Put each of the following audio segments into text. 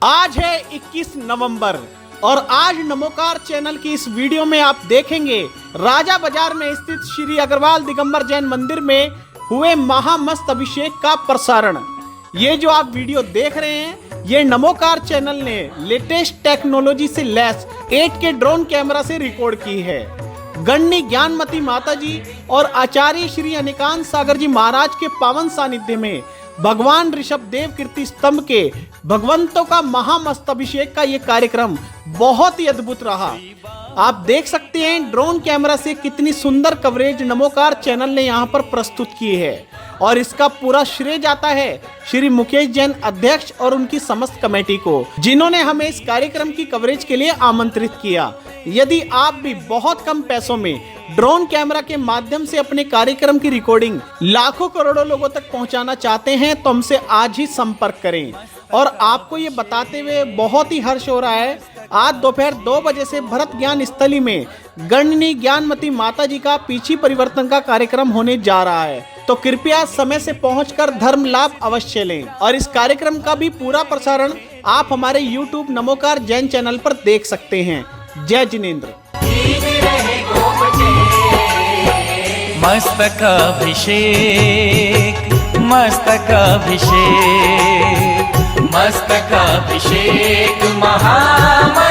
आज है 21 नवंबर और आज नमोकार चैनल की इस वीडियो में आप देखेंगे राजा बाजार में स्थित श्री अग्रवाल दिगंबर जैन मंदिर में हुए महामस्त अभिषेक का प्रसारण। ये जो आप वीडियो देख रहे हैं ये नमोकार चैनल ने लेटेस्ट टेक्नोलॉजी से लैस 8K ड्रोन कैमरा से रिकॉर्ड की है। गणनी ज्ञानमती माता जी और आचार्य श्री अनिकांत सागर जी महाराज के पावन सानिध्य में भगवान ऋषभ देव कीर्ति स्तंभ के भगवंतों का महामस्त अभिषेक का ये कार्यक्रम बहुत ही अद्भुत रहा। आप देख सकते हैं ड्रोन कैमरा से कितनी सुंदर कवरेज नमोकार चैनल ने यहाँ पर प्रस्तुत की है और इसका पूरा श्रेय जाता है श्री मुकेश जैन अध्यक्ष और उनकी समस्त कमेटी को, जिन्होंने हमें इस कार्यक्रम की कवरेज के लिए आमंत्रित किया। यदि आप भी बहुत कम पैसों में ड्रोन कैमरा के माध्यम से अपने कार्यक्रम की रिकॉर्डिंग लाखों करोड़ों लोगों तक पहुंचाना चाहते हैं तो हमसे आज ही संपर्क करें। और आपको ये बताते हुए बहुत ही हर्ष हो रहा है, आज दोपहर 2 बजे से भरत ज्ञान स्थली में गणनी ज्ञानमती माता जी का पीछी परिवर्तन का कार्यक्रम होने जा रहा है, तो कृपया समय से पहुंचकर धर्म लाभ अवश्य लें। और इस कार्यक्रम का भी पूरा प्रसारण आप हमारे YouTube नमोकार जैन चैनल पर देख सकते हैं। जय जिनेंद्र। मस्तकाभिषेक मस्तकाभिषेक मस्तकाभिषेक महामस्तकाभिषेक।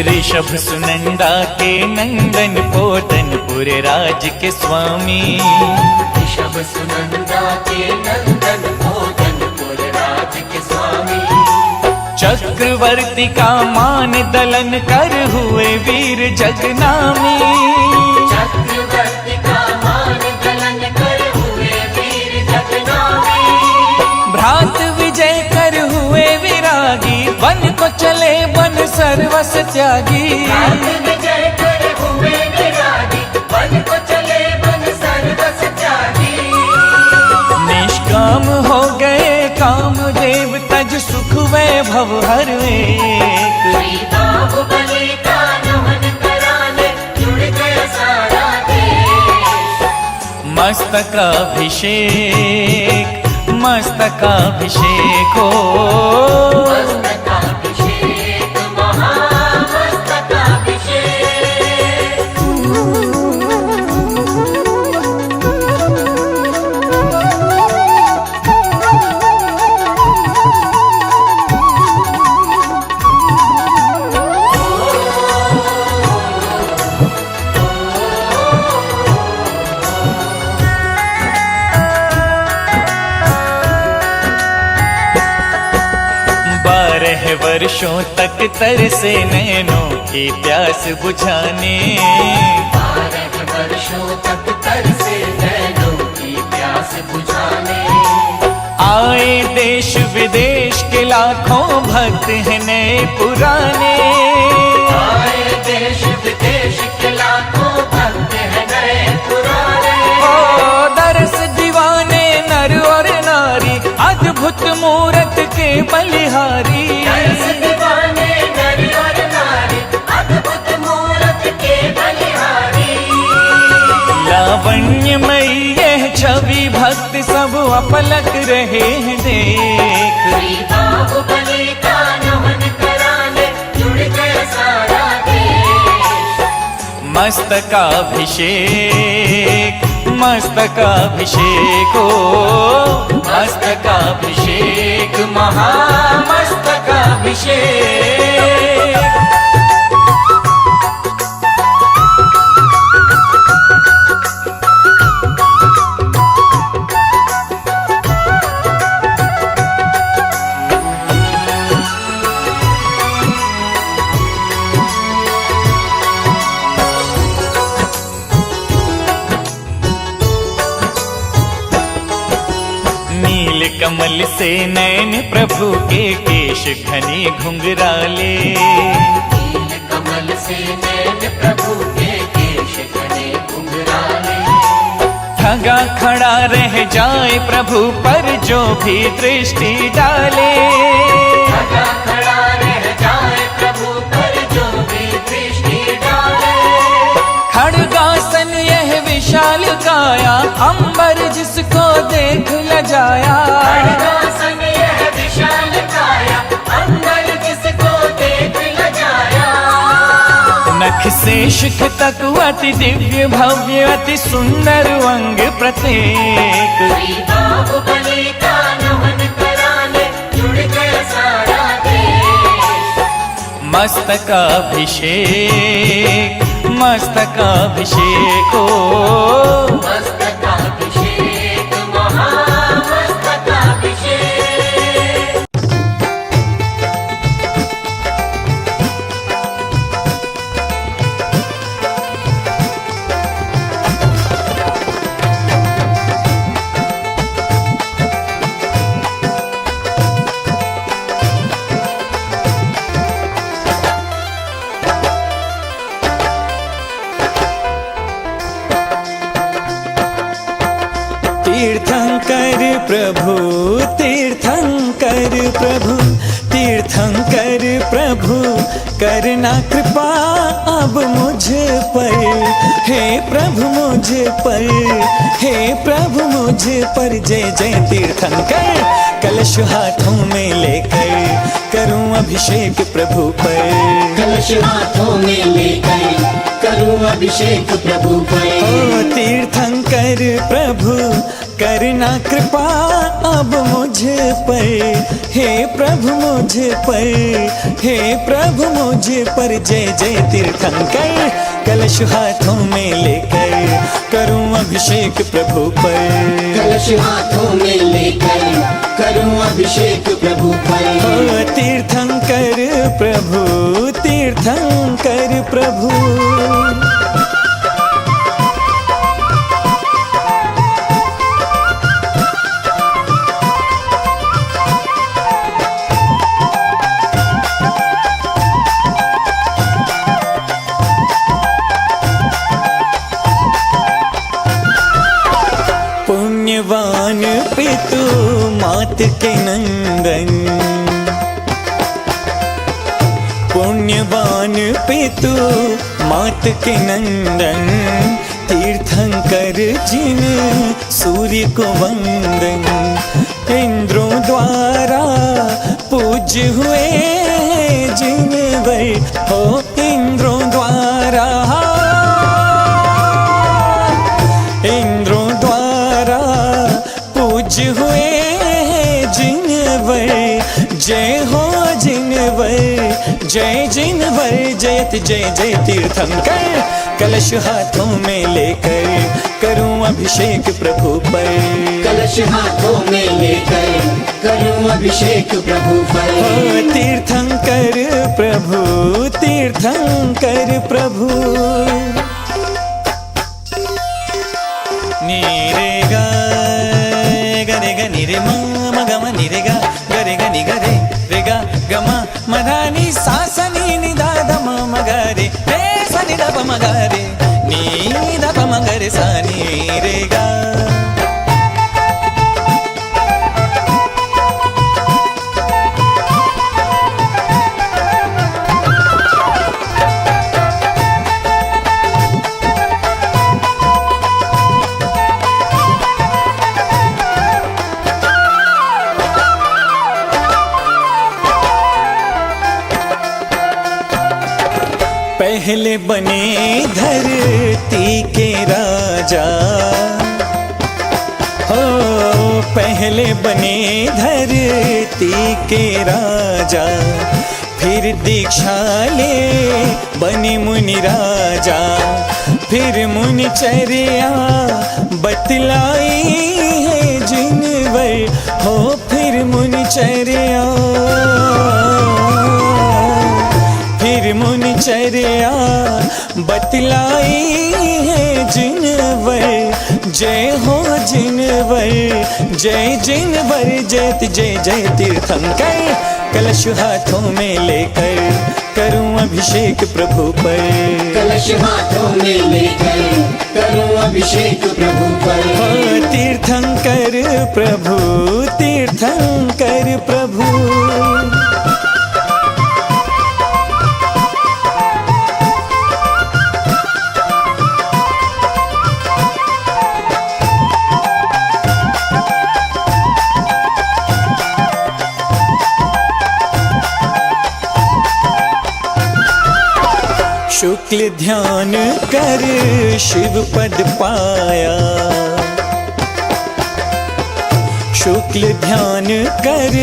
ऋषभ सुनंदा के नंदन पोतनपुर राज के स्वामी, ऋषभ सुनंदा के नंदन पोतनपुर राज के स्वामी। चक्रवर्ती का मान दलन कर हुए वीर जगनामी, चक्रवर्ती का मान दलन कर हुए वीर जगनामी। भ्रात विजय कर हुए विरागी, वन को चले वन सर्वस त्यागी। भ्रात विजय कर हुए विरागी, वन को चले वन सर्वस त्यागी। निष्काम हो गए कामदेव, तज सुख वैभव हर एक। श्री बाहुबली का नमन कराने जुड़ गया सारा देश। मस्तकाभिषेक मस्तकाभिषेक हो, मस्तकाभिषेक महामस्तकाभिषेक। वर्षों तक तरसे नैनों की प्यास बुझाने, 12 वर्षों तक तरसे नैनों की प्यास बुझाने। आए देश विदेश के लाखों भक्त हैं नए पुराने, आए देश विदेश के लाखों भक्त हैं नए पुराने। ओ दरस दीवाने नर और नारी, अद्भुत मूरत के बलिहारी। दरस दीवाने नर और नारी, अद्भुत मूरत के बलिहारी। लावण्यमयी यह छवि भक्त सब अपलक रहे हैं देख। श्री बाहुबली का नमन कराने जुड़ गया सारा देश। मस्तकाभिषेक मस्तकाभिषेक हो, मस्तकाभिषेक महामस्तकाभिषेक। कमल से नैन प्रभु के केश घने घुंघराले, कमल से नैन लगा खड़ा रह जाए प्रभु पर जो भी दृष्टि डाले। लगा खड़ा रह जाए प्रभु पर जो भी दृष्टि डाले। खड़गासन यह विशाल काया, अंबर जिसको देख ल जाया। खड़गासन यह विशाल काया, अंबर जिसको देख ल जाया। नख से शिख तक अति दिव्य भव्य अति सुंदर अंग प्रत्येक। श्री बाहुबली का नमन कराने जुड़ गया सारा देश। मस्तकाभिषेक मस्तकाभिषेक हो, मस्तकाभिषेक महामस्तकाभिषेक। तीर्थंकर प्रभु तीर्थंकर प्रभु तीर्थंकर प्रभु करना कृपा अब मुझ पर। हे प्रभु मुझ पर, हे प्रभु मुझ पर। जय जय तीर्थंकर कलश हाथों में लेकर करूं अभिषेक प्रभु पर। कलश हाथों में लेकर करूं अभिषेक प्रभु पर। ओ तीर्थंकर प्रभु करना कृपा अब मुझ पर। हे प्रभु मुझ पर, हे प्रभु मुझ पर। जय जय तीर्थंकर कलश हाथों में लेकर करूं अभिषेक प्रभु पर। कलश हाथों में लेकर करूं अभिषेक प्रभु पर। ओ तीर्थंकर प्रभु तीर्थंकर प्रभु। पुण्यवान पितु मात के नंदन, पुण्यवान पितु मात के नंदन। तीर्थंकर जिन सूर्य को वंदन, इंद्रों द्वारा पूज्य हुए जिन वर हो। इंद्रों द्वारा इंद्रों द्वारा पूज्य हुए जिनवर। जय हो जिनवर, जय जिनवर। जयति जय जय तीर्थंकर कलश हाथों में लेकर करूं अभिषेक प्रभु पर। कलश हाथों में लेकर करूं अभिषेक प्रभु पर। ओ तीर्थंकर प्रभु तीर्थंकर प्रभु। नीरे गा गरे ग निरे मा म ग म निरे गा गरे ग नि गरे रे गा ग म म धा नि सा स नि नि दा ध म म ग रे रे स नि द प म ग रे नि द प म ग रे सा नि रे गा। पहले बने धरती के राजा हो, पहले बने धरती के राजा। फिर दीक्षा ले बने मुनि राजा। फिर मुनि चर्या बतलाई है जिनवर हो। फिर मुनि चर्या फिर मुनि चर्या बतलाई है जिनवर। जय हो जिनवर, जय जिनवर। जयति जय जय तीर्थंकर कलश हाथों में लेकर करूं अभिषेक प्रभु पर। कलश हाथों में लेकर करूं अभिषेक प्रभु पर। हो तीर्थंकर प्रभु, तीर्थंकर प्रभु। शुक्ल ध्यान कर शिव पद पाया, शुक्ल ध्यान कर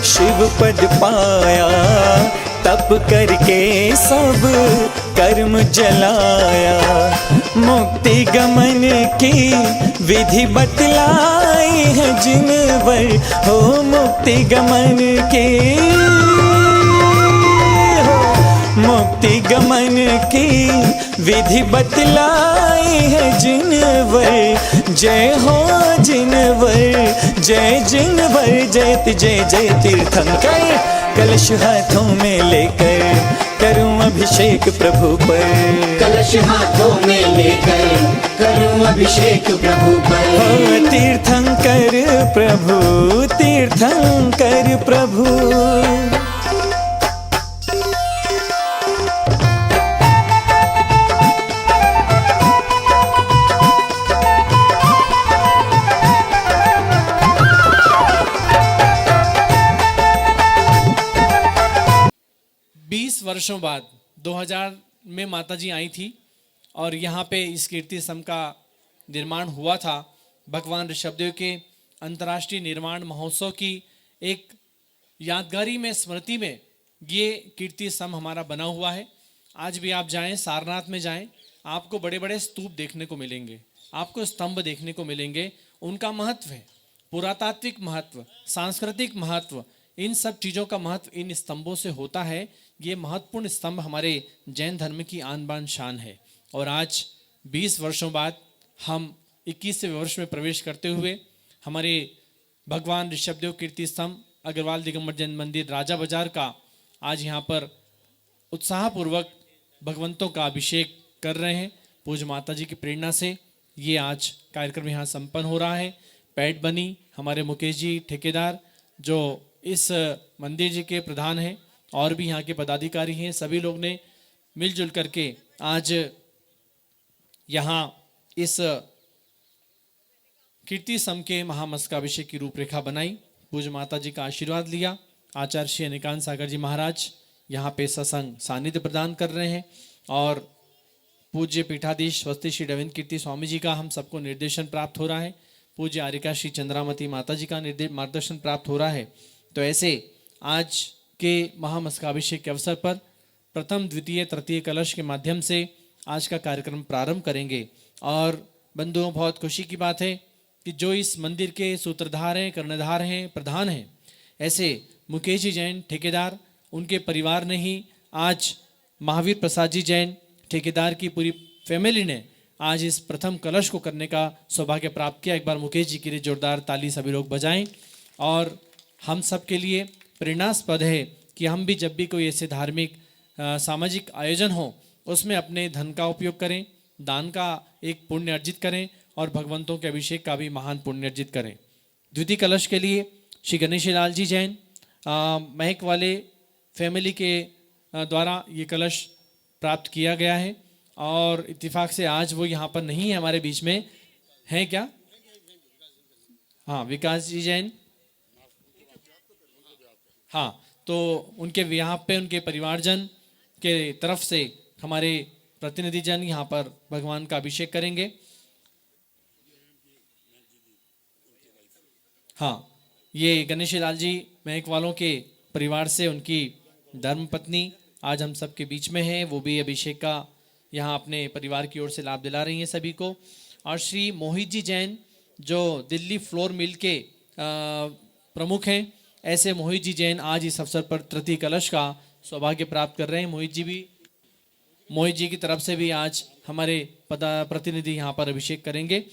शिव पद पाया। तप करके सब कर्म जलाया, मुक्ति गमन की विधि बतलाई है जिनवर। हो मुक्ति गमन की, मुक्ति गमन की विधि बतलाई है जिनवर। जय हो जिनवर, जय जिनवर, जयति जय जय तीर्थंकर। कलश हाथों में लेकर करूं अभिषेक प्रभु पर। कलश हाथों में लेकर करूं अभिषेक प्रभु पर। हो तीर्थंकर प्रभु, तीर्थंकर प्रभु। 20 वर्षों बाद 2000 में माताजी आई थी और यहाँ पे इस कीर्ति स्तंभ का निर्माण हुआ था। भगवान ऋषभदेव के अंतर्राष्ट्रीय निर्माण महोत्सव की एक यादगारी में, स्मृति में ये कीर्ति स्तंभ हमारा बना हुआ है। आज भी आप जाएं, सारनाथ में जाएं, आपको बड़े बड़े स्तूप देखने को मिलेंगे, आपको स्तंभ देखने को मिलेंगे। उनका महत्व है, पुरातात्विक महत्व, सांस्कृतिक महत्व, इन सब चीज़ों का महत्व इन स्तंभों से होता है। ये महत्वपूर्ण स्तंभ हमारे जैन धर्म की आन बान शान है। और आज 20 वर्षों बाद हम 21वें वर्ष में प्रवेश करते हुए हमारे भगवान ऋषभदेव कीर्ति स्तंभ अग्रवाल दिगंबर जैन मंदिर राजा बाजार का आज यहाँ पर उत्साहपूर्वक भगवंतों का अभिषेक कर रहे हैं। पूज्य माता जी की प्रेरणा से ये आज कार्यक्रम यहाँ संपन्न हो रहा है। पैट बनी हमारे मुकेश जी ठेकेदार जो इस मंदिर जी के प्रधान हैं और भी यहाँ के पदाधिकारी हैं, सभी लोग ने मिलजुल करके आज यहाँ इस कीर्ति स्तंभ के महामस्तकाभिषेक की रूपरेखा बनाई। पूज्य माता जी का आशीर्वाद लिया। आचार्य श्री अनिकांत सागर जी महाराज यहाँ पे सत्संग सानिध्य प्रदान कर रहे हैं और पूज्य पीठाधीश स्वस्ति श्री रविंद्र कीर्ति स्वामी जी का हम सबको निर्देशन प्राप्त हो रहा है। पूज्य आरिका श्री चंद्रामती माता जी का मार्गदर्शन प्राप्त हो रहा है। तो ऐसे आज के महामस्तकाभिषेक के अवसर पर प्रथम, द्वितीय, तृतीय कलश के माध्यम से आज का कार्यक्रम प्रारंभ करेंगे। और बंधुओं, बहुत खुशी की बात है कि जो इस मंदिर के सूत्रधार हैं, कर्णधार हैं, प्रधान हैं, ऐसे मुकेश जी जैन ठेकेदार, उनके परिवार ने ही आज महावीर प्रसाद जी जैन ठेकेदार की पूरी फैमिली ने आज इस प्रथम कलश को करने का सौभाग्य प्राप्त किया। एक बार मुकेश जी के लिए जोरदार ताली सभी लोग बजाएं। और हम सब के लिए प्रेरणास्पद है कि हम भी जब भी कोई ऐसे धार्मिक सामाजिक आयोजन हो उसमें अपने धन का उपयोग करें, दान का एक पुण्य अर्जित करें और भगवंतों के अभिषेक का भी महान पुण्य अर्जित करें। द्वितीय कलश के लिए श्री गणेश लाल जी जैन महक वाले फैमिली के द्वारा ये कलश प्राप्त किया गया है और इत्तेफाक से आज वो यहाँ पर नहीं है, हमारे बीच में है क्या? हाँ, विकास जी जैन, हाँ, तो उनके यहाँ पे उनके परिवारजन के तरफ से हमारे प्रतिनिधि जन यहाँ पर भगवान का अभिषेक करेंगे। हाँ, ये गणेश लाल जी महक वालों के परिवार से उनकी धर्मपत्नी आज हम सब के बीच में है, वो भी अभिषेक का यहाँ अपने परिवार की ओर से लाभ दिला रही हैं सभी को। और श्री मोहित जी जैन जो दिल्ली फ्लोर मिल के प्रमुख हैं, ऐसे मोहित जी जैन आज इस अवसर पर तृतीय कलश का सौभाग्य प्राप्त कर रहे हैं। मोहित जी की तरफ से भी आज हमारे प्रतिनिधि यहाँ पर अभिषेक करेंगे।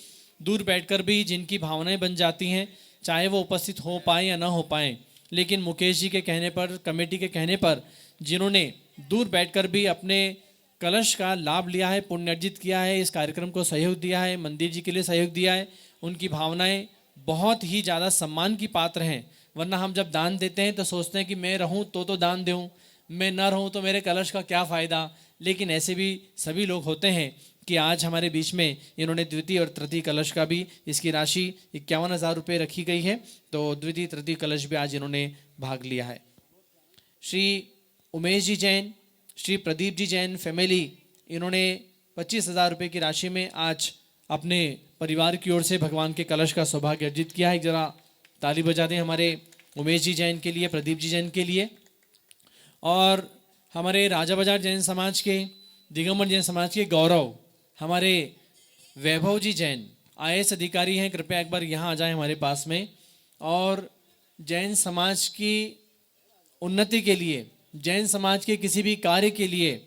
दूर बैठकर भी जिनकी भावनाएं बन जाती हैं, चाहे वो उपस्थित हो पाए या ना हो पाए, लेकिन मुकेश जी के कहने पर, कमेटी के कहने पर, जिन्होंने दूर बैठकर भी अपने कलश का लाभ लिया है, पुण्य अर्जित किया है, इस कार्यक्रम को सहयोग दिया है, मंदिर जी के लिए सहयोग दिया है। उनकी भावनाएं बहुत ही ज़्यादा सम्मान की पात्र हैं। वरना हम जब दान देते हैं तो सोचते हैं कि मैं रहूं तो दान दूं, मैं न रहूं तो मेरे कलश का क्या फ़ायदा। लेकिन ऐसे भी सभी लोग होते हैं कि आज हमारे बीच में इन्होंने द्वितीय और तृतीय कलश का भी, इसकी राशि 51,000 रुपये रखी गई है, तो द्वितीय तृतीय कलश भी आज इन्होंने भाग लिया है। श्री उमेश जी जैन, श्री प्रदीप जी जैन फैमिली, इन्होंने 25,000 रुपये की राशि में आज अपने परिवार की ओर से भगवान के कलश का सौभाग्य अर्जित किया है। जरा ताली बजा दें हमारे उमेश जी जैन के लिए, प्रदीप जी जैन के लिए। और हमारे राजा बाजार जैन समाज के, दिगंबर जैन समाज के गौरव, हमारे वैभव जी जैन IAS अधिकारी हैं, कृपया एक बार यहाँ आ जाएं हमारे पास में। और जैन समाज की उन्नति के लिए, जैन समाज के किसी भी कार्य के लिए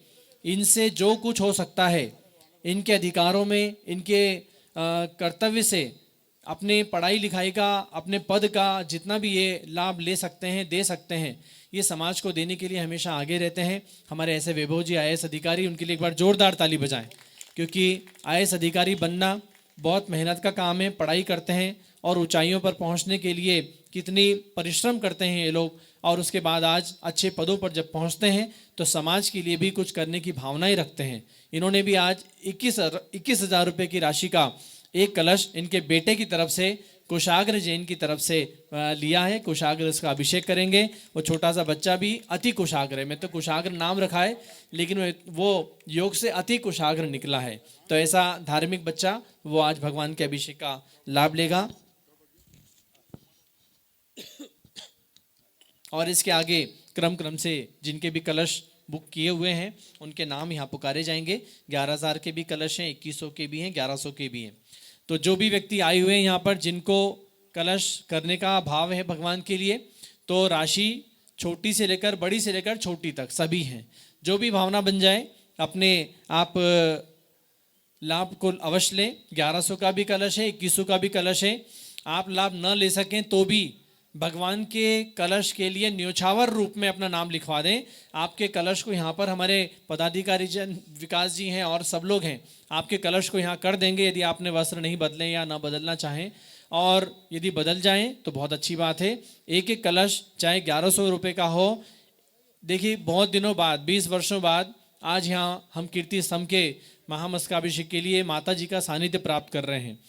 इनसे जो कुछ हो सकता है, इनके अधिकारों में, इनके कर्तव्य से, अपने पढ़ाई लिखाई का, अपने पद का जितना भी ये लाभ ले सकते हैं, दे सकते हैं, ये समाज को देने के लिए हमेशा आगे रहते हैं। हमारे ऐसे वैभव जी IAS अधिकारी, उनके लिए एक बार जोरदार ताली बजाएं, क्योंकि IAS अधिकारी बनना बहुत मेहनत का काम है। पढ़ाई करते हैं और ऊंचाइयों पर पहुंचने के लिए कितनी परिश्रम करते हैं ये लोग, और उसके बाद आज अच्छे पदों पर जब पहुंचते हैं तो समाज के लिए भी कुछ करने की भावनाएं रखते हैं। इन्होंने भी आज 21,000 रुपये की राशि का एक कलश इनके बेटे की तरफ से, कुशाग्र जैन की तरफ से लिया है। कुशाग्र इसका अभिषेक करेंगे। वो छोटा सा बच्चा भी अति कुशाग्र है, मैं तो कुशाग्र नाम रखा है, लेकिन वो योग से अति कुशाग्र निकला है। तो ऐसा धार्मिक बच्चा वो आज भगवान के अभिषेक का लाभ लेगा। और इसके आगे क्रम से जिनके भी कलश बुक किए हुए हैं उनके नाम यहाँ पुकारे जाएंगे। 11,000 के भी कलश हैं, 2100 के भी हैं, 1100 के भी हैं। तो जो भी व्यक्ति आए हुए हैं यहाँ पर, जिनको कलश करने का भाव है भगवान के लिए, तो राशि छोटी से लेकर बड़ी से लेकर छोटी तक सभी हैं। जो भी भावना बन जाए अपने आप लाभ को अवश्य लें। 1100 का भी कलश है, 2100 का भी कलश है। आप लाभ न ले सकें तो भी भगवान के कलश के लिए न्योछावर रूप में अपना नाम लिखवा दें। आपके कलश को यहाँ पर हमारे पदाधिकारी जन विकास जी हैं और सब लोग हैं, आपके कलश को यहाँ कर देंगे, यदि आपने वस्त्र नहीं बदलें या ना बदलना चाहें। और यदि बदल जाएं तो बहुत अच्छी बात है। एक एक कलश चाहे 1100 रुपये का हो। देखिए, बहुत दिनों बाद, 20 वर्षों बाद आज यहाँ हम कीर्ति स्तंभ के महामस्तकाभिषेक के लिए माता जी का सानिध्य प्राप्त कर रहे हैं,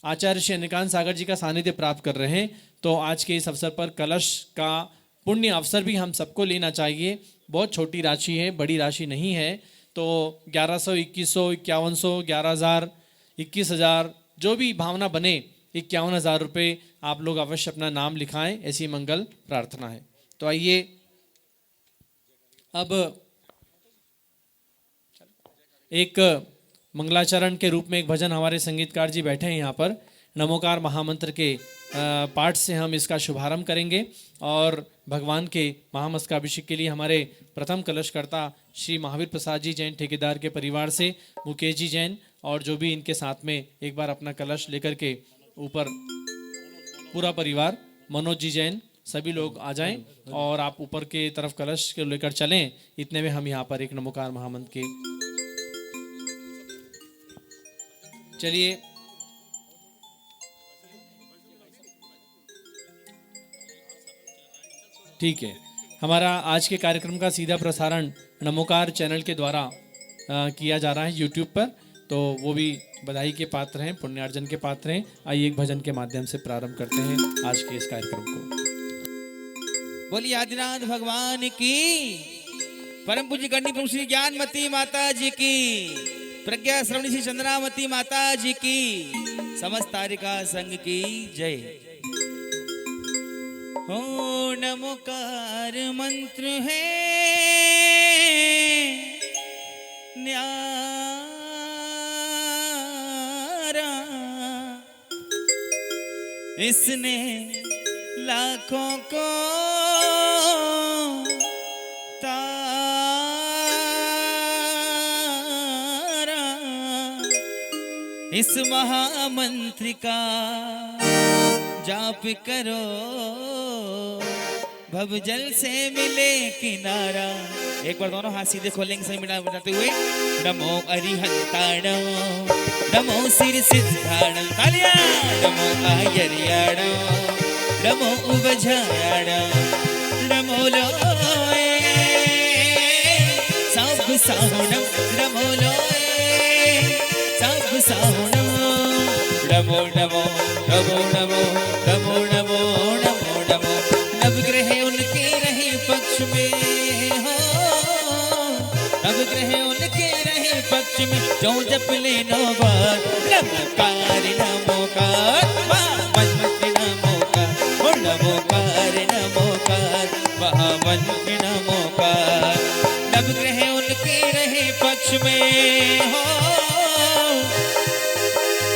आचार्य श्री अनिकांत सागर जी का सानिध्य प्राप्त कर रहे हैं। तो आज के इस अवसर पर कलश का पुण्य अवसर भी हम सबको लेना चाहिए। बहुत छोटी राशि है, बड़ी राशि नहीं है। तो 1100, 2100, 5100, 11,000, 21,000, जो भी भावना बने, 51,000 रुपये आप लोग अवश्य अपना नाम लिखाएं, ऐसी मंगल प्रार्थना है। तो आइए अब एक मंगलाचरण के रूप में एक भजन, हमारे संगीतकार जी बैठे हैं यहाँ पर, नमोकार महामंत्र के पाठ से हम इसका शुभारंभ करेंगे। और भगवान के महामस्तकाभिषेक के लिए हमारे प्रथम कलशकर्ता श्री महावीर प्रसाद जी जैन ठेकेदार के परिवार से मुकेश जी जैन और जो भी इनके साथ में एक बार अपना कलश लेकर के ऊपर, पूरा परिवार, मनोज जी जैन, सभी लोग आ जाएं और आप ऊपर के तरफ कलश के लेकर चलें। इतने में हम यहाँ पर एक नमोकार महामंत्र के, चलिए ठीक है। हमारा आज के कार्यक्रम का सीधा प्रसारण नमोकार चैनल के द्वारा किया जा रहा है यूट्यूब पर, तो वो भी बधाई के पात्र हैं, पुण्यार्जन के पात्र हैं। आइए एक भजन के माध्यम से प्रारंभ करते हैं आज के इस कार्यक्रम को। बोलिए आदिनाथ भगवान की, परम पूज्य करनी प्रभु श्री ज्ञानमती माता जी की, प्रज्ञा श्रवणी श्री चंद्रामती माता जी की, समस्त तारिका संघ की जय। हो नमोकार मंत्र है न्यारा, इसने लाखों को तारा, इस महामंत्र का जाप करो भव जल से मिले किनारा। एक बार दोनों हाथ सीधे खोलेंगे सही मिलाते हुए। नमो अरिहंताणं नमो सिर सिद्धाणं तालियां। नमो आयर्याणं नमो उवझायाणं नमो लोए सब साहुणं नमो लोए सब साहुणं नमो नमो नमो नमो नमो नमो नमो नमो। नवग्रह उनके रहे पक्ष में हो, नवग्रह उनके रहे पक्ष में जो जप ले नौबार। नमोकार नमोकार महामंत्र नमोकार ओ नमोकार नमोकार महामंत्र नमोकार। नवग्रह उनके रहे पक्ष में हो,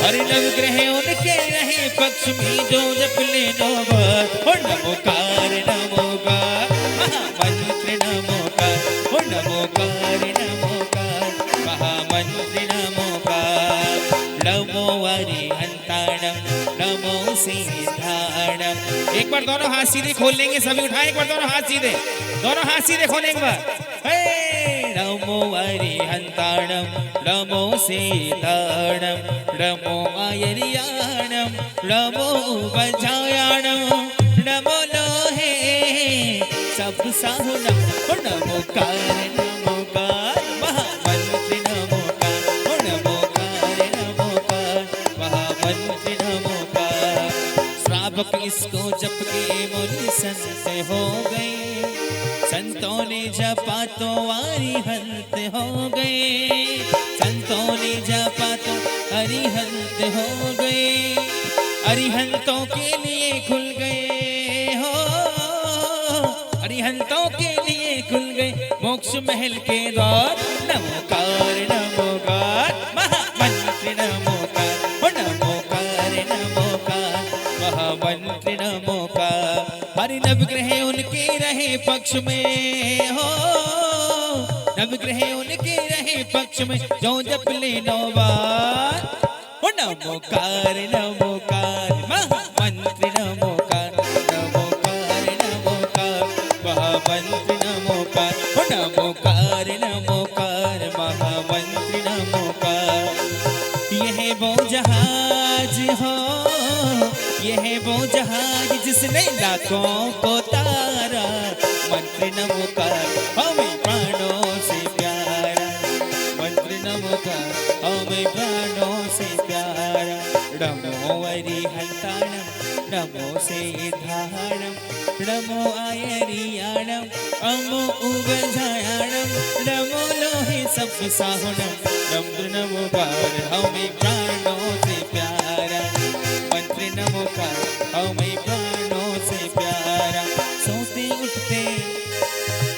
हरि नवग्रह उनके रहे पक्ष में जो जप ले नौबार। ओ नमोकार नमोकार महामंत्र नमोकार ओ नमोकार नमोकार महामंत्र नमोकार। नमो अरिहंताणं नमो सिद्धाणं। एक बार दोनों हाथ सीधे खोल लेंगे, सभी उठाएं एक बार दोनों हाथ सीधे, दोनों हाथ सीधे खोलें एक बार। नमो अरिहंताणं नमो सिद्धाणं नमो आयर्याणं नमो उवझायाणं नमो लोहे सब साहुणं ओ नमोकार नमोकार महामंत्र नमोकार ओ नमोकार नमोकार महामंत्र नमोकार। श्रावक इसको जप के मुनि संत हो गए, संतों ने जपा तो अरिहंत हो गए, संतों ने जपा तो अरिहंत हो गए। अरिहंतों के लिए खुल गए हो, अरिहंतों के लिए खुल गए मोक्ष महल के द्वार। नमोकार नमोकार महामंत्र नमोकार ओ नमोकार नमोकार महामंत्र नमोकार। हरि नवग्रह उनके रहे पक्ष में हो, नवग्रह उनके रहे पक्ष में जो जप ले नौबार। ओ नमोकार नमोकार महामंत्र नमोकार नमोकार नमोकार महामंत्र नमोकार ओ नमोकार नमोकार महामंत्र नमोकार। यह वो जहाज हो, यह वो जहाज जिसने लाखों को तारा। मंत्र नमोकार हमें प्राणों से प्यारा, मंत्र नमोकार हमें प्राणों से प्यारा। नमो अरिहंताणं नमो सिद्धाणं नमो आयर्याणं नमो उवझायाणं नमो लोहे सब साहुणं नमो नमोकार हमें प्राणों से प्यारा। मंत्र नमोकार हमें प्राणों से प्यारा। सोते उठते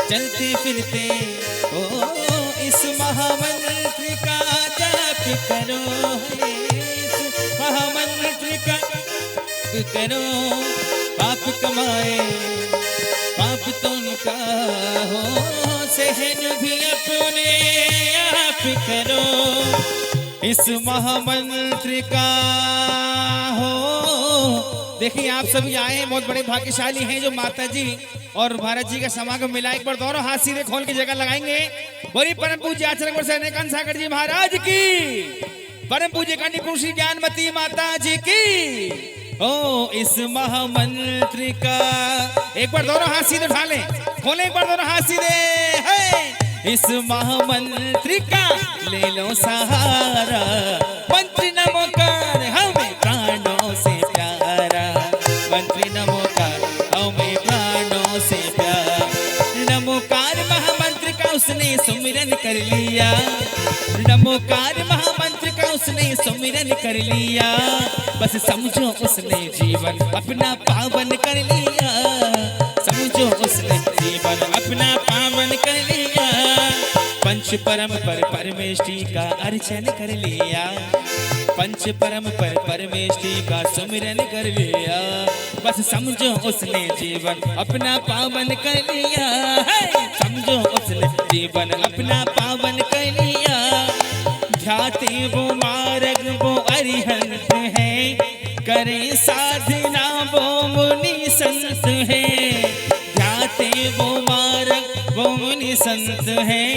चलते फिरते ओ इस महामंत्र का जाप करो, इस महामंत्र का करो। पाप कमाए पाप तो उनका हो, सहन भी अपने आप करो। इस महामंत्र का हो। देखिए आप सभी आए हैं, बहुत बड़े भाग्यशाली हैं जो माता जी और भारत जी का समागम मिला। एक बार दोनों हाथ सीधे खोल के जगह लगाएंगे। बोली परम पूज्य आचरण कंसागर जी महाराज की, परम पूज्य कानीपुर श्री ज्ञानमती माता जी की। ओ इस महामंत्र का एक बार दोनों हाथ सीधे उठा लें, खोलें एक बार दोनों हाथ सीधे। है इस महामंत्र का ले लो सहारा। मंत्र नमोकार हमें प्राणों से प्यारा, मंत्र नमोकार हमें प्राणों से प्यारा। नमोकार महामंत्र का उसने सुमिरन कर लिया, नमोकार महामंत्र का उसने सुमिरन कर लिया। बस समझो उसने जीवन अपना पावन कर लिया, समझो उसने जीवन अपना पावन कर लिया। पंच परम पर परमेष्टि का अर्चन कर लिया, पंच परम पर परमेष्टि का सुमिरन कर लिया। बस समझो उसने जीवन अपना पावन कर लिया, समझो उसने जीवन अपना पावन कर लिया। ध्याते वो मार्ग वो अरिहंत है, करे साधना वो मुनि संत है। संत हैं,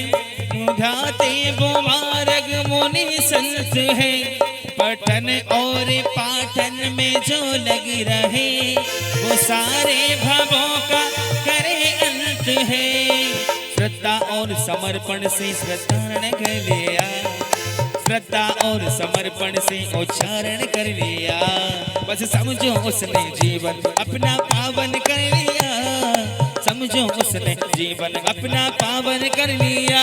ध्याते वो मार्ग मुनि संत हैं। पठन और पाठन में जो लग रहे, वो सारे भवों का करे अंत है। श्रद्धा और समर्पण से श्रद्धारण कर लिया, श्रद्धा और समर्पण से उच्चारण कर लिया। बस समझो उसने जीवन अपना पावन कर लिया, समझो उसने जीवन अपना पावन कर लिया।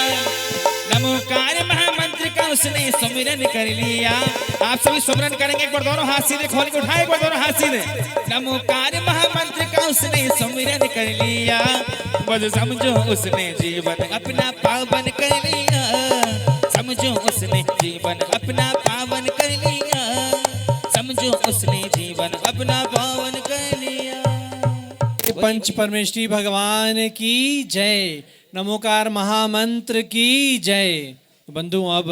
नमोकार महामंत्र का उसने सुमिरन कर लिया। आप सभी सुमिरन करेंगे, एक बार दोनों हाथ सीधे खोल के उठाए, एक बार दोनों हाथ सीधे। नमोकार महामंत्र का उसने सुमिरन कर लिया। बस समझो उसने जीवन अपना पावन कर लिया, समझो उसने जीवन अपना पावन कर लिया, समझो उसने जीवन अपना पावन कर लिया। पंच परमेश्वरी भगवान की जय, नमोकार महामंत्र की जय। बंधु अब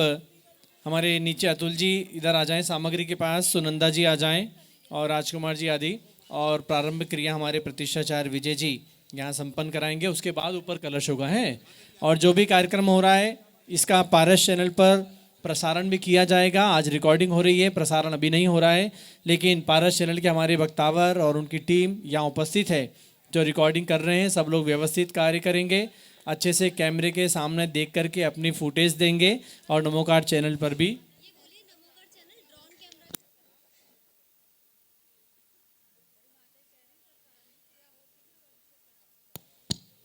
हमारे नीचे अतुल जी इधर आ जाएं, सामग्री के पास सुनंदा जी आ जाएं और राजकुमार जी आदि, और प्रारंभिक क्रिया हमारे प्रतिष्ठाचार्य विजय जी यहाँ संपन्न कराएंगे। उसके बाद ऊपर कलश होगा है। और जो भी कार्यक्रम हो रहा है इसका पारस चैनल पर प्रसारण भी किया जाएगा। आज रिकॉर्डिंग हो रही है, प्रसारण अभी नहीं हो रहा है, लेकिन पारस चैनल के हमारे वक्तावर और उनकी टीम यहाँ उपस्थित है जो रिकॉर्डिंग कर रहे हैं। सब लोग व्यवस्थित कार्य करेंगे, अच्छे से कैमरे के सामने देख करके अपनी फुटेज देंगे और नमोकार चैनल पर भी।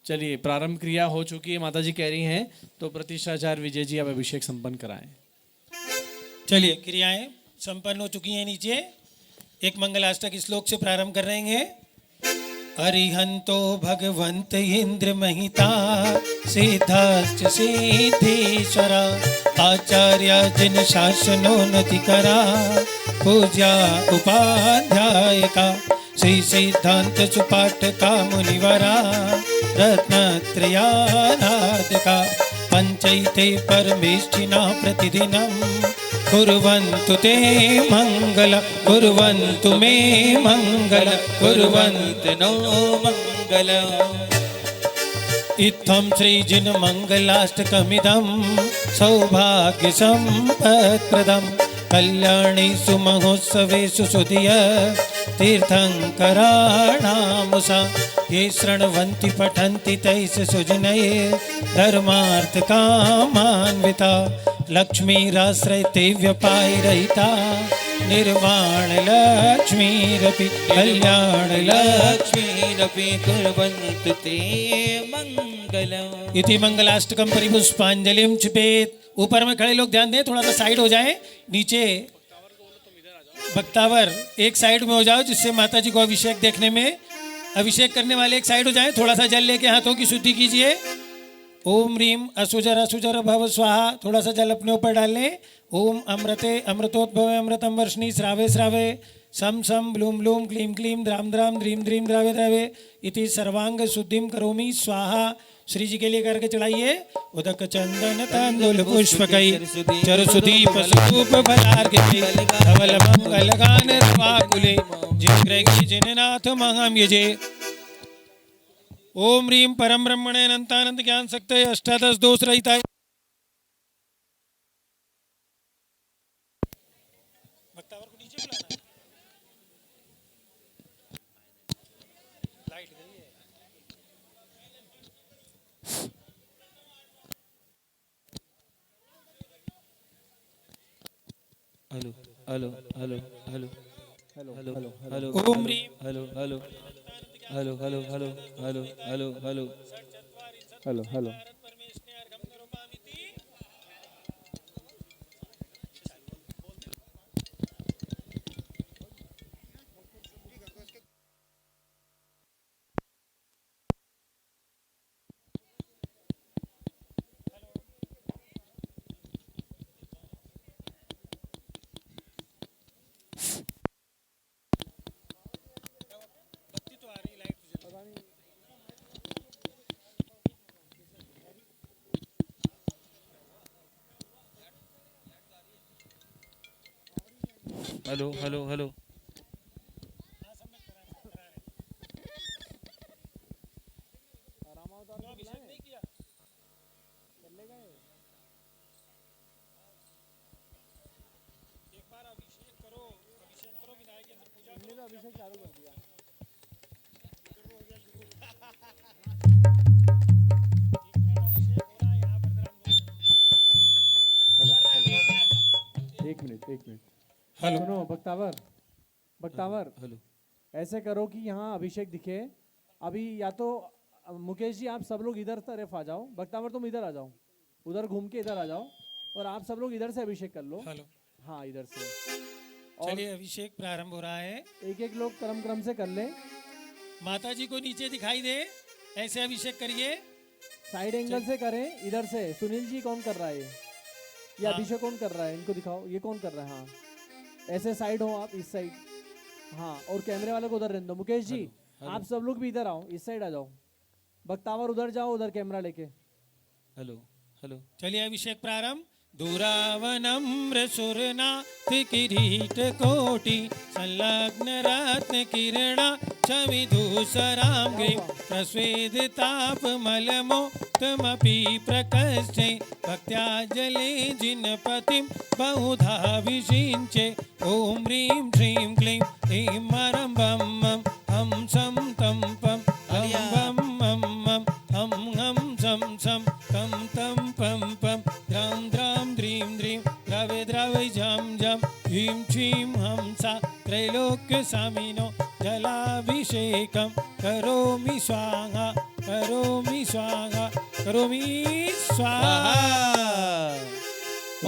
चलिए, प्रारंभ क्रिया हो चुकी है, माता जी कह रही हैं, तो प्रतिष्ठाचार्य विजय जी अब अभिषेक संपन्न कराएं। चलिए, क्रियाएं संपन्न हो चुकी हैं। नीचे एक मंगलाष्टक श्लोक से प्रारंभ कर रहे हैं। अरिहंतो भगवंत इंद्र महिता सिद्धाश्च सिद्धेश्वरा आचार्य जिन शासनो नति करा पूजा उपाध्यायका श्री सिद्धांत सुपाठका मुनिवरा रत्नत्रयानादिका पंचैते परमेष्ठिना प्रतिदिनं कुर्वन्तु ते मंगल कुर्वन्तु मे मंगल कुर्वन्तु नो मंगल। इत्थं श्रीजिन मंगलाष्टकमिदं सौभाग्य संपत्प्रदं कल्याणेषु महोत्सवेषु सुधिय तीर्थंकराणामुषा ये शृण्वन्ति पठन्ति तैः सुजनये धर्मार्थकामान्विता लक्ष्मीराश्रयते व्यपायरहिता निर्वाण लक्ष्मीरपि कल्याण लक्ष्मीरपि कुर्वन्तु ते मंगलम्। इति मंगलाष्टकम परिपुष्पांजलिं क्षिपेत्। ऊपर में खड़े लोग ध्यान दें, थोड़ा सा साइड हो जाए। नीचे वक्तावर एक साइड में हो जाओ, जिससे माता जी को अभिषेक देखने में, अभिषेक करने वाले एक साइड हो जाए। थोड़ा सा जल लेके हाथों की शुद्धि कीजिए। ओम ह्रीम असुजर भव स्वाहा, थोड़ा सा जल अपने ऊपर डाल लें। ओम अमृते अमृतोद्भवे अमृतम वर्षणी श्रावे श्रावे सम सम ब्लूम ब्लूम क्लीम क्लीम द्राम द्राम द्रीम द्रीम द्रावे द्रावे इति सर्वांग शुद्धिम करोमि स्वाहा। श्री जी के लिए करके चढ़ाइए। उदक चंदन तांदूल पुष्पकै चरसुदीप स्वरूप बलार्घ्य धवल मंगल गान रवाकुले जिग्रगी जिननाथ महम यजे। ओम ह्रीम परम ब्रह्मणे अनंतानंद ज्ञान सक्ते अष्टादश दोष रहिताय। वक्तावर को नीचे बुलाना है। लाइट गई है। Hello hello hello hello hello hello hello ओम ह्रीम hello hello hello hello hello hello hello hello hello hello. Hello hello hello एक मिनट हेलो सुनो बख्तावर हेलो ऐसे करो कि यहाँ अभिषेक दिखे अभी, या तो मुकेश जी आप सब लोग इधर तरफ आ जाओ, बख्तावर तुम इधर आ जाओ, उधर घूम के इधर आ जाओ और आप सब लोग इधर से अभिषेक कर लो। हेलो हाँ इधर से, और चलिए अभिषेक प्रारंभ हो रहा है। एक एक लोग क्रम से कर लें। माता जी को नीचे दिखाई दे, ऐसे अभिषेक करिए। साइड एंगल से करें, इधर से। सुनील जी कौन कर रहा है ये हाँ। अभिषेक कौन कर रहा है, इनको दिखाओ ये कौन कर रहा है। हाँ ऐसे साइड हो आप, इस साइड। हाँ और कैमरे वाले को उधर रहने दो। मुकेश जी आप सब लोग भी इधर आओ, इस साइड आ जाओ। बख्तावर उधर जाओ, उधर कैमरा लेके। हेलो हेलो चलिए अभिषेक प्रारंभ। दूरावनम्र सुरनाथ किरीट कोटि संलग्न रत्न किरणा छविधूसरां ग्रीं प्रस्वेद ताप मलमोक्तमपि प्रकष्टे भक्त्या जले जिनपतिं बहुधा विषिञ्चे। ॐ ह्रीं श्रीं क्लीं ऐं मरं बं मं हं सं तं पं हं बं मं मं हं हं सं सं तं तं पं पं द्रां द्रां द्रीं द्रीं द्रवे द्रवे झं झं ह्रीं श्रीं हंसा त्रैलोक्यसामिनो जलाभिषेकं करोमि स्वाहा करोमि स्वाहा करोमि स्वाहा।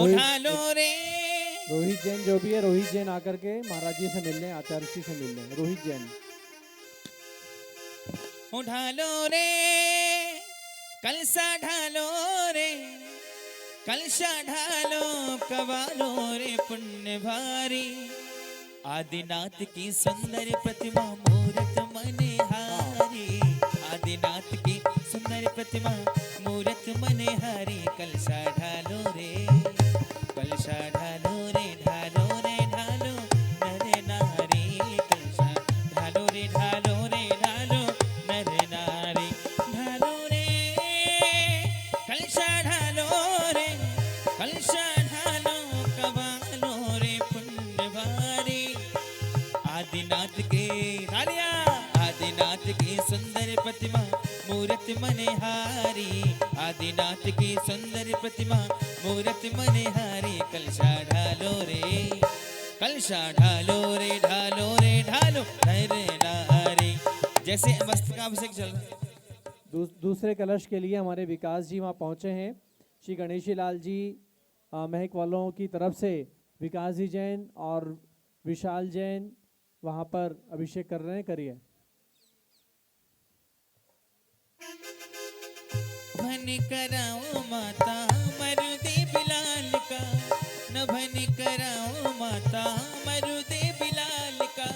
उठा लो रे रोहित जैन जो भी है, रोहित जैन आकर के महाराज जी से मिलने, आचार्य जी से मिलने। रोहित जैन उठा लो रे कलसा ढालो रे कलशा ढालो कवालो रे पुण्य भारी। आदिनाथ की सुंदर प्रतिमा मूरत मनहारी। आदिनाथ की सुंदर प्रतिमा मूरत मनहारी। कलशा ढालो रे कलशा ढालो रे ढालो रे ढालो नर नारी। कलशा ढालो रे ढालो रे ढालो नर नारी। ढालो रे कलशा ढालो रे कलशा ढालो कवालो रे पुण्य भारी। आदिनाथ के तालिया आदिनाथ की सुंदर प्रतिमा मूरत मनहारी। आदिनाथ की सुंदर प्रतिमा मूरत मनहारी। कलशा ढालो रे कलशा ढालो रे ढालो रे ढालो नर नारी। जैसे मस्तकाभिषेक चल रहा है। दूसरे कलश के लिए हमारे विकास जी वहाँ पहुँचे हैं। श्री गणेशी लाल जी महक वालों की तरफ से विकास जी जैन और विशाल जैन वहाँ पर अभिषेक कर रहे हैं। करिए। भन कराओ माता मरुदे बिलाल का न भन कराओ माता मरुदे बिलाल का।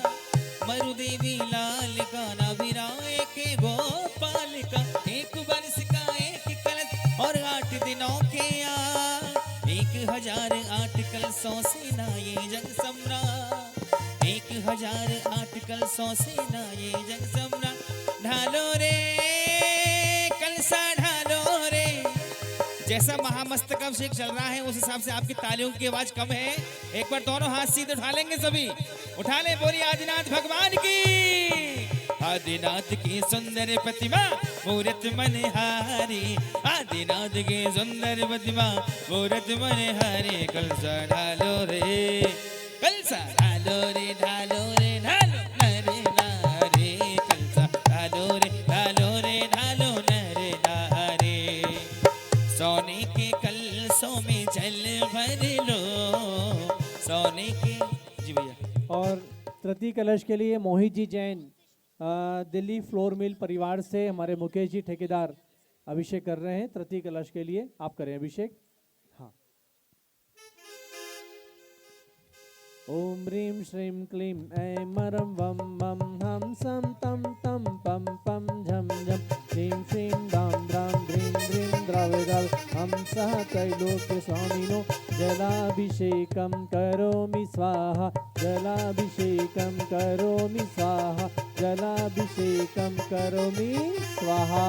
मरुदे बिलाल का न विराए के गोपाल का। एक वर्ष का एक कलश और 8 दिनों के 1008 कलशों से ना ये जग सम्राट। 1008 कलशों से ना ये जग सम्राट। ढालो रे कलशा ढालो रे। जैसा महामस्तकाभिषेक चल रहा है उस हिसाब से आपकी तालियों की आवाज कम है। एक बार दोनों हाथ सीधे उठा लेंगे सभी। उठा ले, बोलिए आदिनाथ भगवान की। आदिनाथ की सुंदर प्रतिमा मूरत मनहारी। आदिनाथ की सुंदर प्रतिमा मूरत मनहारी। कलशा ढालो रे कलशा ढालो रे ढालो रे ढालो नर नारी। कलशा ढालो रे ढालो रे ढालो नर नारी। सोने के कलशों में जल भर लो सोने के। जी भैया। और तृतीय कलश के लिए मोहित जी जैन दिल्ली फ्लोर मिल परिवार से हमारे मुकेश जी ठेकेदार अभिषेक कर रहे हैं। तृतीय कलश के लिए आप करें अभिषेक। हाँ। ओम ह्रीं श्रीं क्लीं ऐं मरं वं मं हं सं तं तं पं पं झं झं ह्रीं श्रीं दां द्रां द्रीं द्रीं द्रावे द्रावे हंसः त्रैलोक्यस्वामिनो जलाभिषेकं करोमि स्वाहा जलाभिषेकं करोमि स्वाहा जलाभिषेकं करोमि स्वाहा।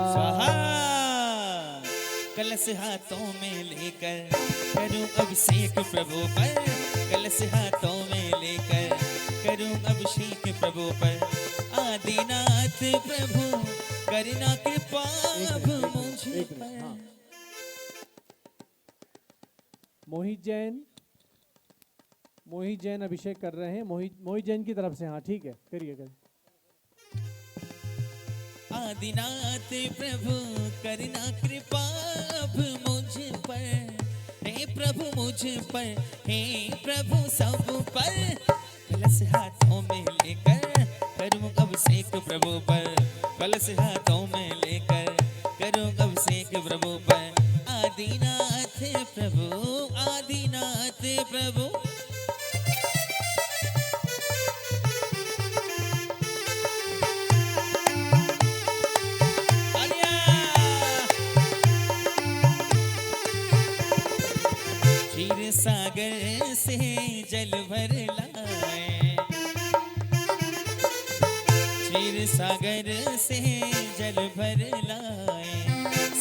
कलश हाथों में लेकर करूं अभिषेक प्रभु पर। कलश हाथों में लेकर करूं अभिषेक प्रभु पर। आदिनाथ प्रभु करना कृपा अब मुझ एक मिनट, पर। हाँ। मोहित जैन अभिषेक कर रहे हैं। मोहित जैन की तरफ से, हाँ ठीक है, करिए। आदिनाथ प्रभु करना कृपा अब मुझ पर। हे प्रभु मुझ पर, हे प्रभु सब पर। कलश हाथों में लेकर करूं अभिषेक प्रभु पर। कलश हाथों में लेकर करूं अभिषेक प्रभु पर। आदिनाथ प्रभु, आदिनाथ प्रभु। क्षीर सागर से जल भर लाए। क्षीर सागर से जल भर लाए।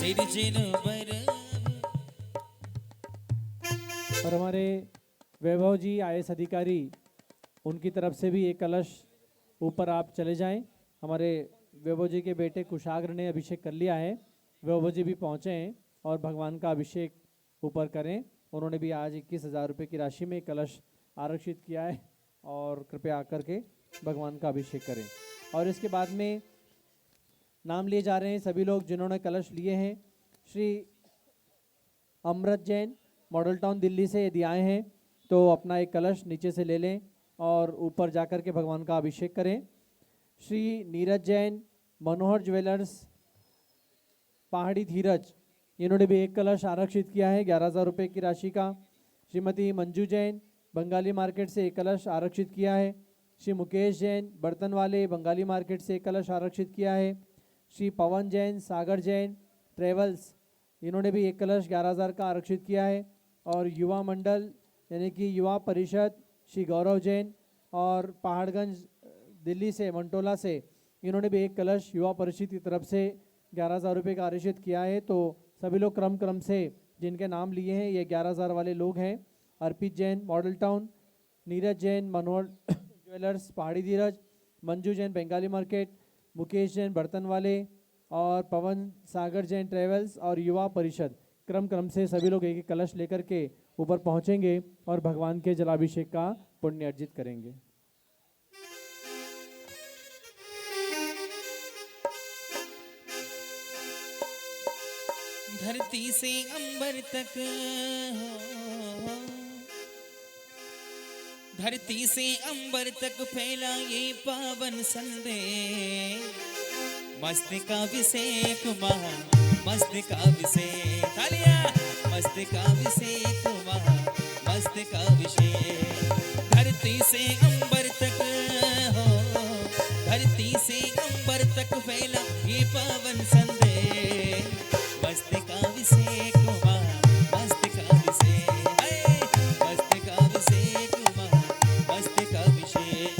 सिर जिन पर। और हमारे वैभव जी IAS अधिकारी, उनकी तरफ से भी एक कलश ऊपर आप चले जाएं। हमारे वैभव जी के बेटे कुशाग्र ने अभिषेक कर लिया है। वैभव जी भी पहुँचे हैं और भगवान का अभिषेक ऊपर करें। उन्होंने भी आज 21,000 रुपये की राशि में कलश आरक्षित किया है और कृपया आकर के भगवान का अभिषेक करें। और इसके बाद में नाम लिए जा रहे हैं सभी लोग जिन्होंने कलश लिए हैं। श्री अमृत जैन मॉडल टाउन दिल्ली से यदि आए हैं तो अपना एक कलश नीचे से ले लें और ऊपर जाकर के भगवान का अभिषेक करें। श्री नीरज जैन मनोहर ज्वेलर्स पहाड़ी धीरज, इन्होंने भी एक कलश आरक्षित किया है 11,000 रुपये की राशि का। श्रीमती मंजू जैन बंगाली मार्केट से एक कलश आरक्षित किया है। श्री मुकेश जैन बर्तन वाले बंगाली मार्केट से एक कलश आरक्षित किया है। श्री पवन जैन सागर जैन ट्रेवल्स, इन्होंने भी एक कलश 11,000 का आरक्षित किया है। और युवा मंडल यानी कि युवा परिषद श्री गौरव जैन और पहाड़गंज दिल्ली से मंटोला से, इन्होंने भी एक कलश युवा परिषद की तरफ से 11,000 रुपये का आरक्षित किया है। तो सभी लोग क्रम से जिनके नाम लिए हैं ये 11,000 वाले लोग हैं। अर्पित जैन मॉडल टाउन, नीरज जैन मनोहर ज्वेलर्स पहाड़ी धीरज, मंजू जैन बंगाली मार्केट, मुकेश जैन बर्तन वाले और पवन सागर जैन ट्रेवल्स और युवा परिषद, क्रम से सभी लोग एक एक कलश लेकर के ऊपर पहुंचेंगे और भगवान के जलाभिषेक का पुण्य अर्जित करेंगे। धरती से अंबर तक हो, धरती से अंबर तक फैला ये पावन संदेश। मस्त का अभिषेक महा, मस्त का अभिषेक, तालिया। मस्त का अभिषेक महा, मस्त का अभिषेक। धरती से अंबर तक हो, धरती से अंबर तक फैला ये पावन संदेश। मस्त का अभिषेक महा, मस्त का अभिषेक, मस्त का अभिषेक महा, मस्त का अभिषेक।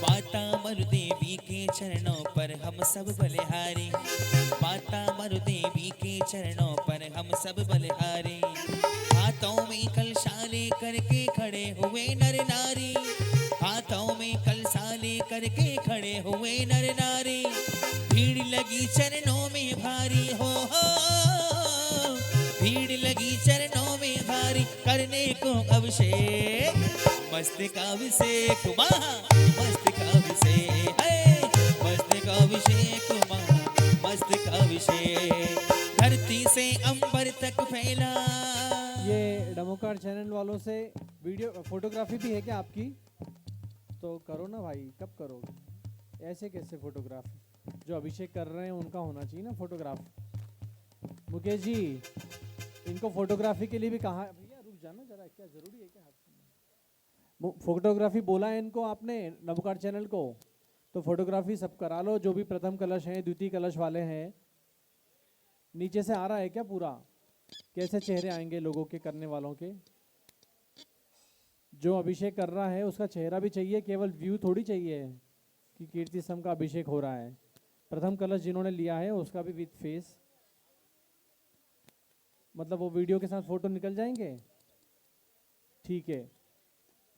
माता मरु देवी के चरणों पर हम सब बलिहारी। माता मरु देवी के चरणों पर हम सब बलिहारी। हाथों में कलशाले करके खड़े हुए नर नारी। हाथों में कलशाले करके खड़े हुए नर नारी। भीड़ लगी चरणों में भारी हो, भीड़ लगी चरणों में भारी करने को अभिषेक। मस्त का अभिषेक महा, मस्त का अभिषेक, मस्त का अभिषेक महा, मस्त का अभिषेक। धरती से अंबर तक फैला। ये डमोकार चैनल वालों से वीडियो फोटोग्राफी भी है क्या आपकी? तो करो ना भाई, कब करोगे? ऐसे कैसे फोटोग्राफी? जो अभिषेक कर रहे हैं उनका होना चाहिए ना फोटोग्राफ। मुकेश जी, इनको फोटोग्राफी के लिए भी कहा भैया रुक जाना जरा, क्या जरूरी है क्या? फोटोग्राफी बोला है इनको आपने नवकार चैनल को, तो फोटोग्राफी सब करा लो। जो भी प्रथम कलश हैं, द्वितीय कलश वाले हैं, नीचे से आ रहा है क्या पूरा? कैसे चेहरे आएंगे लोगों के, करने वालों के? जो अभिषेक कर रहा है उसका चेहरा भी चाहिए, केवल व्यू थोड़ी चाहिए कि कीर्ति स्तंभ का अभिषेक हो रहा है। प्रथम कलश जिन्होंने लिया है उसका भी विथ फेस, मतलब वो वीडियो के साथ फोटो निकल जाएंगे, ठीक है।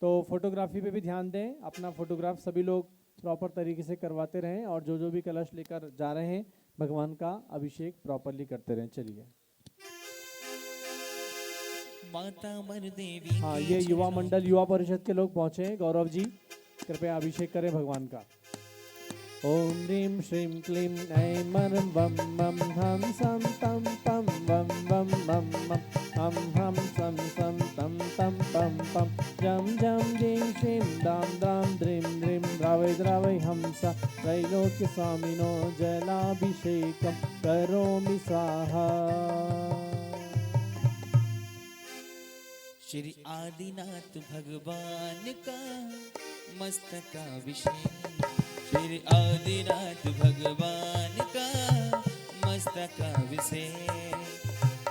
तो फोटोग्राफी पे भी ध्यान दें, अपना फोटोग्राफ सभी लोग प्रॉपर तरीके से करवाते रहें और जो भी कलश लेकर जा रहे हैं भगवान का अभिषेक प्रॉपरली करते रहें। चलिए, माता मर देवी हाँ, के ये युवा चरणों मंडल युवा परिषद के लोग पहुंचे हैं। गौरव जी कृपया अभिषेक करें भगवान का। ओम ह्रीं श्रीं क्लीं ऐं मरं वं मं हम सं तं पं वं वं मं मं हम हम सं सं तं तं पं पं जं जं ह्रीं श्रीं दां द्रां द्रीं द्रीं द्रावै द्रावै हंस त्रैलोक्य स्वामिनो जलाभिषेकं करोमि स्वाहा। श्री आदिनाथ भगवान का मस्तकाभिषेक, श्री आदिनाथ भगवान का मस्तकाभिषेक।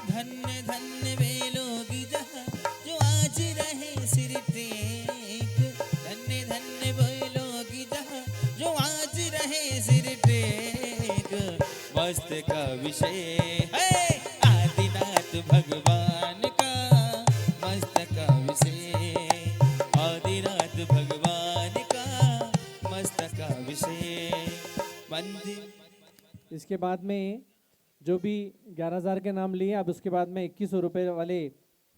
धन्य धन्य वे लोग जहाँ जो आज रहे सिर टेक, धन्य धन्य वे लोग जहाँ जो आज रहे सिर टेक। मस्तकाभिषेक है आदिनाथ भगवान का मस्तकाभिषेक, आदिनाथ भगवान का मस्तकाभिषेक। मंदिर इसके बाद में जो भी 11,000 के नाम लिए, अब उसके बाद में 2100 रुपये वाले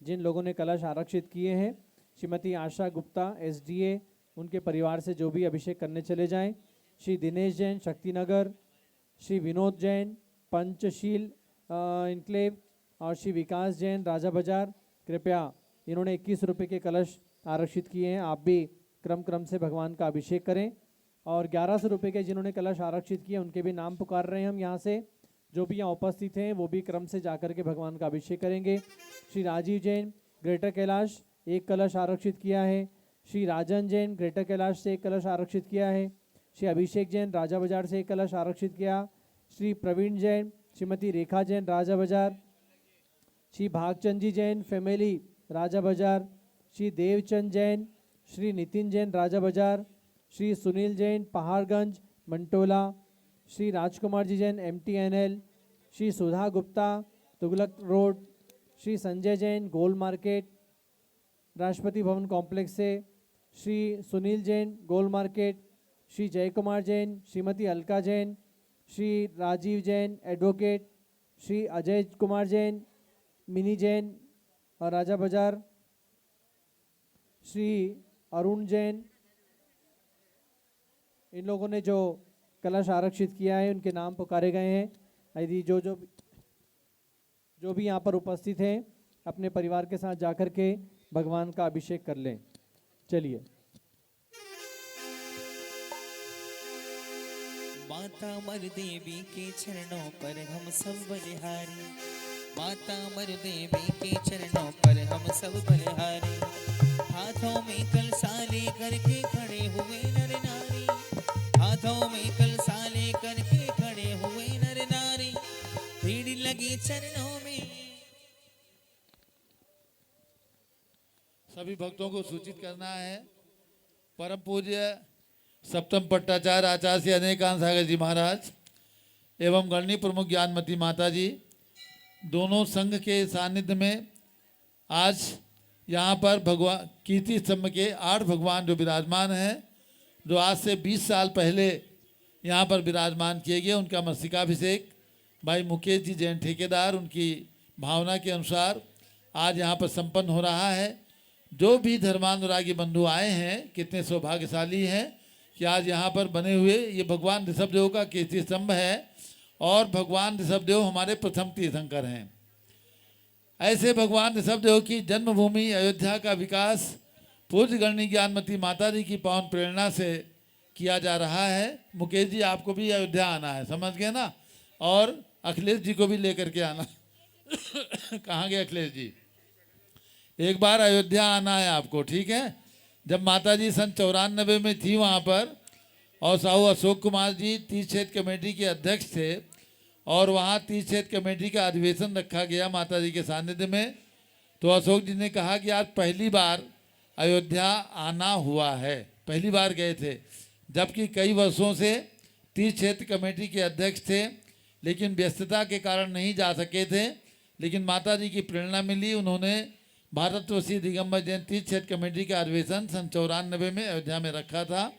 जिन लोगों ने कलश आरक्षित किए हैं, श्रीमती आशा गुप्ता SDA, उनके परिवार से जो भी अभिषेक करने चले जाएं। श्री दिनेश जैन शक्तिनगर, श्री विनोद जैन पंचशील इनक्लेव और श्री विकास जैन राजा बाजार, कृपया इन्होंने 21 रुपये के कलश आरक्षित किए हैं। आप भी क्रम से भगवान का अभिषेक करें। और 1100 रुपये के जिन्होंने कलश आरक्षित किए उनके भी नाम पुकार रहे हैं हम यहाँ से। जो भी यहाँ उपस्थित हैं वो भी क्रम से जाकर के भगवान का अभिषेक करेंगे। श्री राजीव जैन ग्रेटर कैलाश 1 कलश आरक्षित किया है। श्री राजन जैन ग्रेटर कैलाश से 1 कलश आरक्षित किया है। श्री अभिषेक जैन राजा बाजार से 1 कलश आरक्षित किया। श्री प्रवीण जैन, श्रीमती रेखा जैन राजा बाजार, श्री भागचंद जी जैन फैमिली राजा बाजार, श्री देवचंद जैन, श्री नितिन जैन राजा बाजार, श्री सुनील जैन पहाड़गंज मंटोला, श्री राजकुमार जी जैन MTNL, श्री सुधा गुप्ता तुगलक रोड, श्री संजय जैन गोल मार्केट राष्ट्रपति भवन कॉम्प्लेक्स से, श्री सुनील जैन गोल मार्केट, श्री जय कुमार जैन, श्रीमती अलका जैन, श्री राजीव जैन एडवोकेट, श्री अजय कुमार जैन मिनी जैन और राजा बाजार, श्री अरुण जैन। इन लोगों ने जो कलश आरक्षित किया है उनके नाम पुकारे गए हैं। यदि जो भी यहाँ पर उपस्थित हैं अपने परिवार के साथ जाकर के भगवान का अभिषेक कर लें। चलिए, माता मर देवी के चरणों पर हम सब बलिहारी, माता मर देवी के चरणों पर हम सब बलिहारी। हाथों में कलशाले करके खड़े हुए नर नारी, हाथों में कलशाले करके खड़े हुए नर नारी। भीड़ लगी चरणों में। सभी भक्तों को सूचित करना है, परम पूज्य सप्तम पट्टाचार्य आचार्य अनेकांत सागर जी महाराज एवं गणनी प्रमुख ज्ञानमती माता जी दोनों संघ के सानिध्य में आज यहाँ पर भगवान कीर्ति स्तंभ के 8 भगवान जो विराजमान हैं, जो आज से 20 साल पहले यहाँ पर विराजमान किए गए, उनका मस्तकाभिषेक भाई मुकेश जी जैन ठेकेदार उनकी भावना के अनुसार आज यहाँ पर संपन्न हो रहा है। जो भी धर्मानुरागी बंधु आए हैं कितने सौभाग्यशाली हैं कि आज यहाँ पर बने हुए ये भगवान ऋषभदेव का कीर्ति स्तंभ है और भगवान ऋषभदेव हमारे प्रथम तीर्थंकर हैं। ऐसे भगवान ऋषभदेव की जन्मभूमि अयोध्या का विकास पूज्य गणनी ज्ञानमती माता जी की पावन प्रेरणा से किया जा रहा है। मुकेश जी आपको भी अयोध्या आना है, समझ गए ना, और अखिलेश जी को भी लेकर के आना कहाँ गए अखिलेश जी? एक बार अयोध्या आना है आपको, ठीक है। जब माता जी सन 94 में थी वहाँ पर और साहू अशोक कुमार जी तीर्थ क्षेत्र कमेटी के अध्यक्ष थे और वहाँ तीर्थ क्षेत्र कमेटी का अधिवेशन रखा गया माता जी के सानिध्य में, तो अशोक जी ने कहा कि आज पहली बार अयोध्या आना हुआ है, पहली बार गए थे। जबकि कई वर्षों से तीर्थ क्षेत्र कमेटी के अध्यक्ष थे, लेकिन व्यस्तता के कारण नहीं जा सके थे। लेकिन माता जी की प्रेरणा मिली, उन्होंने भारतवर्षीय दिगंबर जैन तीर्थ क्षेत्र कमेटी का अधिवेशन सन 94 में अयोध्या में रखा था।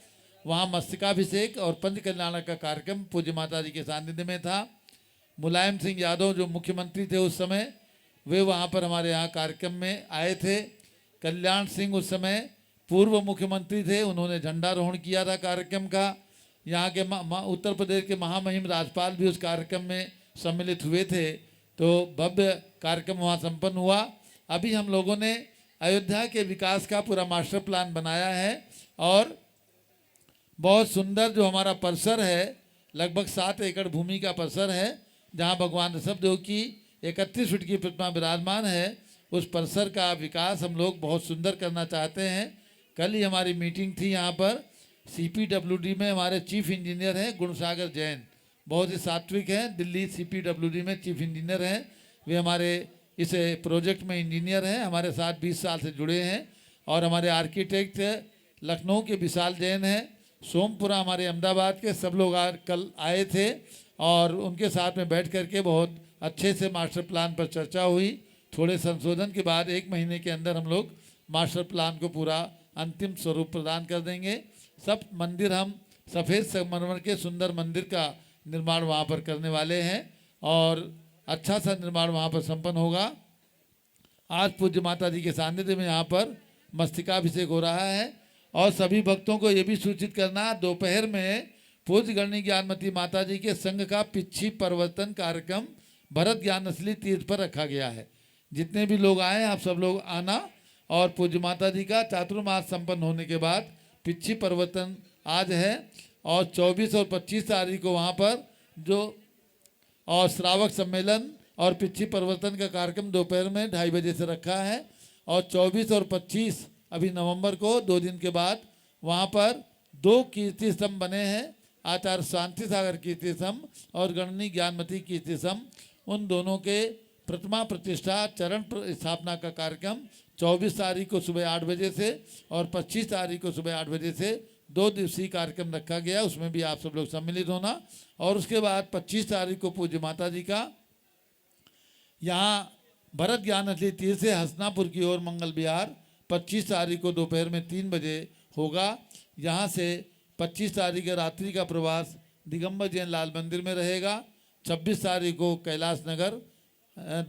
वहाँ मस्तकाभिषेक और पंच कल्याण का कार्यक्रम पूज्य माता जी के सानिध्य में था। मुलायम सिंह यादव जो मुख्यमंत्री थे उस समय, वे वहाँ पर हमारे यहाँ कार्यक्रम में आए थे। कल्याण सिंह उस समय पूर्व मुख्यमंत्री थे, उन्होंने झंडारोहण किया था कार्यक्रम का। यहाँ के उत्तर प्रदेश के महामहिम राज्यपाल भी उस कार्यक्रम में सम्मिलित हुए थे। तो भव्य कार्यक्रम वहाँ संपन्न हुआ। अभी हम लोगों ने अयोध्या के विकास का पूरा मास्टर प्लान बनाया है और बहुत सुंदर जो हमारा परिसर है, लगभग 7 एकड़ भूमि का परिसर है, जहाँ भगवान ऋषभदेव की 31 फीट की प्रतिमा विराजमान है। उस परिसर का विकास हम लोग बहुत सुंदर करना चाहते हैं। कल ही हमारी मीटिंग थी यहाँ पर। CPWD में हमारे चीफ इंजीनियर हैं गुणसागर जैन, बहुत ही सात्विक हैं, दिल्ली CPWD में चीफ इंजीनियर हैं। वे हमारे इस प्रोजेक्ट में इंजीनियर हैं, हमारे साथ 20 साल से जुड़े हैं। और हमारे आर्किटेक्ट लखनऊ के विशाल जैन हैं, सोमपुरा हमारे अहमदाबाद के, सब लोग कल आए थे और उनके साथ में बैठ करके बहुत अच्छे से मास्टर प्लान पर चर्चा हुई। थोड़े संशोधन के बाद 1 महीने के अंदर हम लोग मास्टर प्लान को पूरा अंतिम स्वरूप प्रदान कर देंगे। सब मंदिर हम सफ़ेद संगमरमर के सुंदर मंदिर का निर्माण वहाँ पर करने वाले हैं और अच्छा सा निर्माण वहाँ पर संपन्न होगा। आज पूज्य माता जी के सानिध्य में यहाँ पर मस्तकाभिषेक हो रहा है और सभी भक्तों को ये भी सूचित करना, दोपहर में पूज्य गणनी ज्ञानमती माता जी के संघ का पिच्छी परिवर्तन कार्यक्रम भरत ज्ञानस्थली तीर्थ पर रखा गया है। जितने भी लोग आए आप सब लोग आना और पूज्य माता जी का चातुर्मास संपन्न होने के बाद पिच्छी परिवर्तन आज है और 24 और 25 तारीख को वहाँ पर जो और श्रावक सम्मेलन और पिच्छी परिवर्तन का कार्यक्रम दोपहर में 2:30 बजे से रखा है। और 24 और 25 अभी नवंबर को 2 दिन के बाद वहाँ पर 2 कीर्ति स्तंभ बने हैं, आचार्य शांति सागर कीर्ति स्तंभ और गणनी ज्ञानमती कीर्ति स्तंभ। उन दोनों के प्रतिमा प्रतिष्ठा चरण स्थापना का कार्यक्रम 24 तारीख को सुबह 8 बजे से और 25 तारीख को सुबह 8 बजे से 2 दिवसीय कार्यक्रम रखा गया, उसमें भी आप सब लोग सम्मिलित होना। और उसके बाद 25 तारीख को पूज्य माता जी का यहाँ भरत ज्ञानस्थली तीर्थ से हसनापुर की ओर मंगल विहार 25 तारीख को दोपहर में 3 बजे होगा। यहाँ से 25 तारीख रात्रि का प्रवास दिगंबर जैन लाल मंदिर में रहेगा। 26 तारीख को कैलाश नगर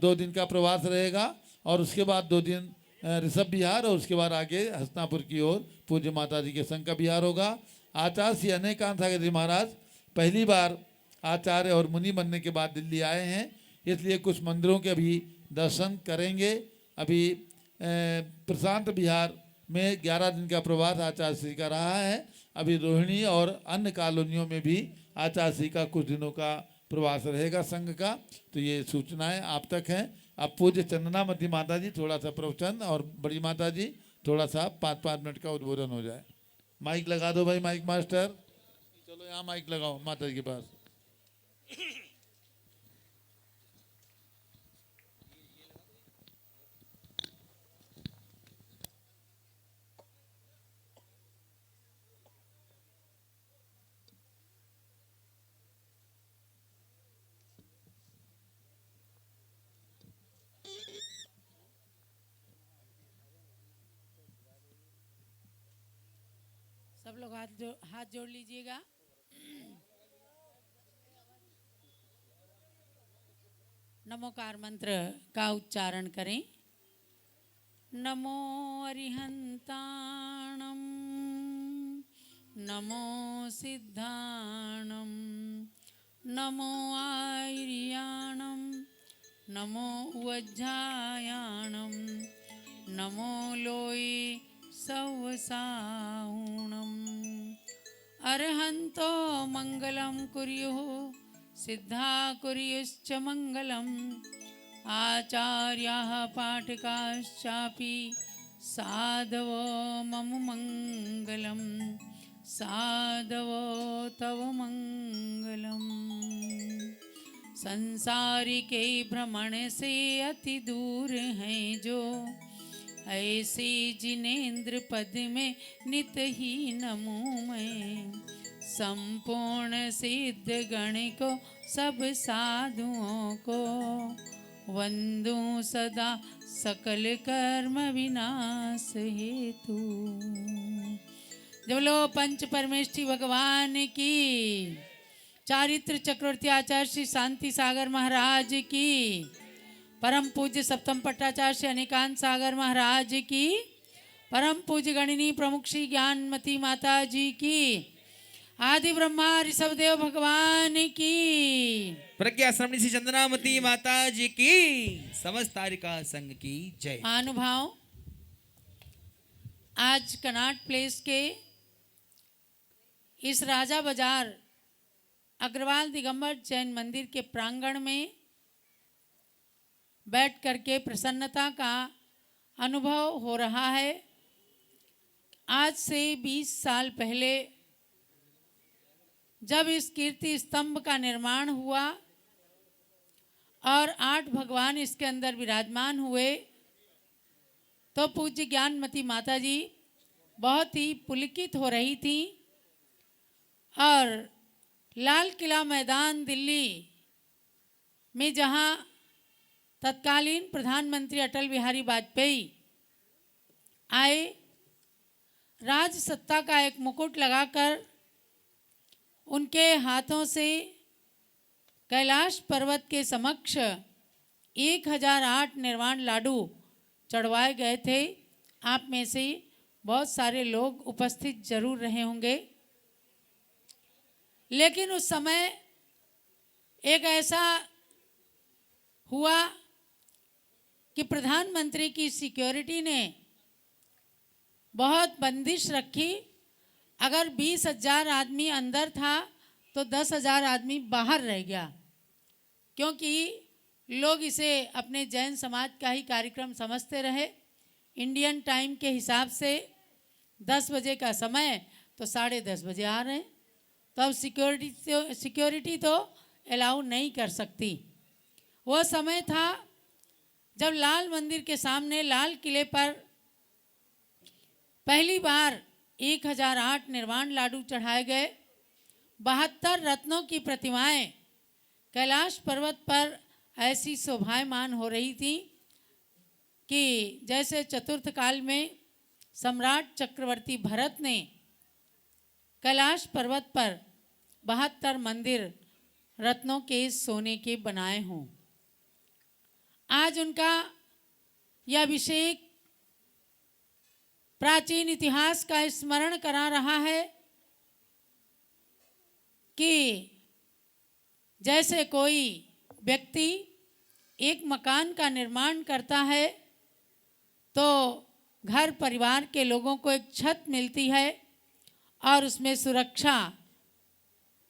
2 दिन का प्रवास रहेगा और उसके बाद 2 दिन ऋषभ विहार और उसके बाद आगे हसनापुर की ओर पूज्य माता जी के संघ का विहार होगा। आचार्य श्री अनेकांत सागर जी महाराज पहली बार आचार्य और मुनि बनने के बाद दिल्ली आए हैं, इसलिए कुछ मंदिरों के अभी दर्शन करेंगे। अभी प्रशांत विहार में 11 दिन का प्रवास आचार्य श्री का रहा है। अभी रोहिणी और अन्य कॉलोनियों में भी आचार्य श्री का कुछ दिनों का प्रवास रहेगा संघ का। तो ये सूचनाएं आप तक हैं। अब पूज्य चंदनामती माता जी थोड़ा सा प्रवचन और बड़ी माता जी थोड़ा सा 5-5 मिनट का उद्बोधन हो जाए। माइक लगा दो भाई, माइक मास्टर, चलो यहाँ माइक लगाओ माता जी के पास। सब लोग हाथ जोड़ लीजिएगा। नमोकार मंत्र का उच्चारण करें। नमो अरिहंताणं, नमो सिद्धाणं, नमो आयर्याणं, नमो वज्जायाणं, नमो लोये सवसाहुणम्। अर्हन्तो मंगलं कुर्युः, सिद्धा कुर्युश्च मंगलम्। आचार्याः पाठकाश्चापि साधवो मम मंगलम्, साधवो तव मंगलम्। संसार के भ्रमण से अति दूर हैं जो, ऐसे जिनेन्द्र पद में नित ही नमूं मैं। संपूर्ण सिद्ध गण को सब साधुओं को वंदू सदा सकल कर्म विनाश हेतु। जब बोलो पंच परमेष्ठी भगवान की, चारित्र चक्रवर्ती आचार्य श्री शांति सागर महाराज की, परम पूज्य सप्तम पट्टाचार्य श्री अनिकांत सागर महाराज की, परम पूज्य गणिनी प्रमुख श्री ज्ञानमती माता जी की, आदि ब्रह्मा ऋषभदेव भगवान की, प्रज्ञा श्रवणी श्री चंद्रामती माता जी की, समस्त तारिका संघ की जय। महानुभाव, आज कनाट प्लेस के इस राजा बाजार अग्रवाल दिगंबर जैन मंदिर के प्रांगण में बैठ करके प्रसन्नता का अनुभव हो रहा है। आज से 20 साल पहले जब इस कीर्ति स्तंभ का निर्माण हुआ और 8 भगवान इसके अंदर विराजमान हुए, तो पूज्य ज्ञानमती माता जी बहुत ही पुलकित हो रही थी और लाल किला मैदान दिल्ली में जहां तत्कालीन प्रधानमंत्री अटल बिहारी वाजपेयी आए, राज सत्ता का एक मुकुट लगाकर उनके हाथों से कैलाश पर्वत के समक्ष 1008 निर्वाण लाडू चढ़वाए गए थे। आप में से बहुत सारे लोग उपस्थित जरूर रहे होंगे, लेकिन उस समय एक ऐसा हुआ कि प्रधानमंत्री की सिक्योरिटी ने बहुत बंदिश रखी। अगर 20,000 आदमी अंदर था तो 10,000 आदमी बाहर रह गया, क्योंकि लोग इसे अपने जैन समाज का ही कार्यक्रम समझते रहे। इंडियन टाइम के हिसाब से 10 बजे का समय तो 10:30 बजे आ रहे हैं, तो अब सिक्योरिटी तो अलाउ नहीं कर सकती। वो समय था जब लाल मंदिर के सामने लाल किले पर पहली बार 1008 निर्वाण लाडू चढ़ाए गए। 72 रत्नों की प्रतिमाएं कैलाश पर्वत पर ऐसी शोभायमान हो रही थी कि जैसे चतुर्थ काल में सम्राट चक्रवर्ती भरत ने कैलाश पर्वत पर 72 मंदिर रत्नों के सोने के बनाए हों। आज उनका यह अभिषेक प्राचीन इतिहास का स्मरण करा रहा है कि जैसे कोई व्यक्ति एक मकान का निर्माण करता है तो घर परिवार के लोगों को एक छत मिलती है और उसमें सुरक्षा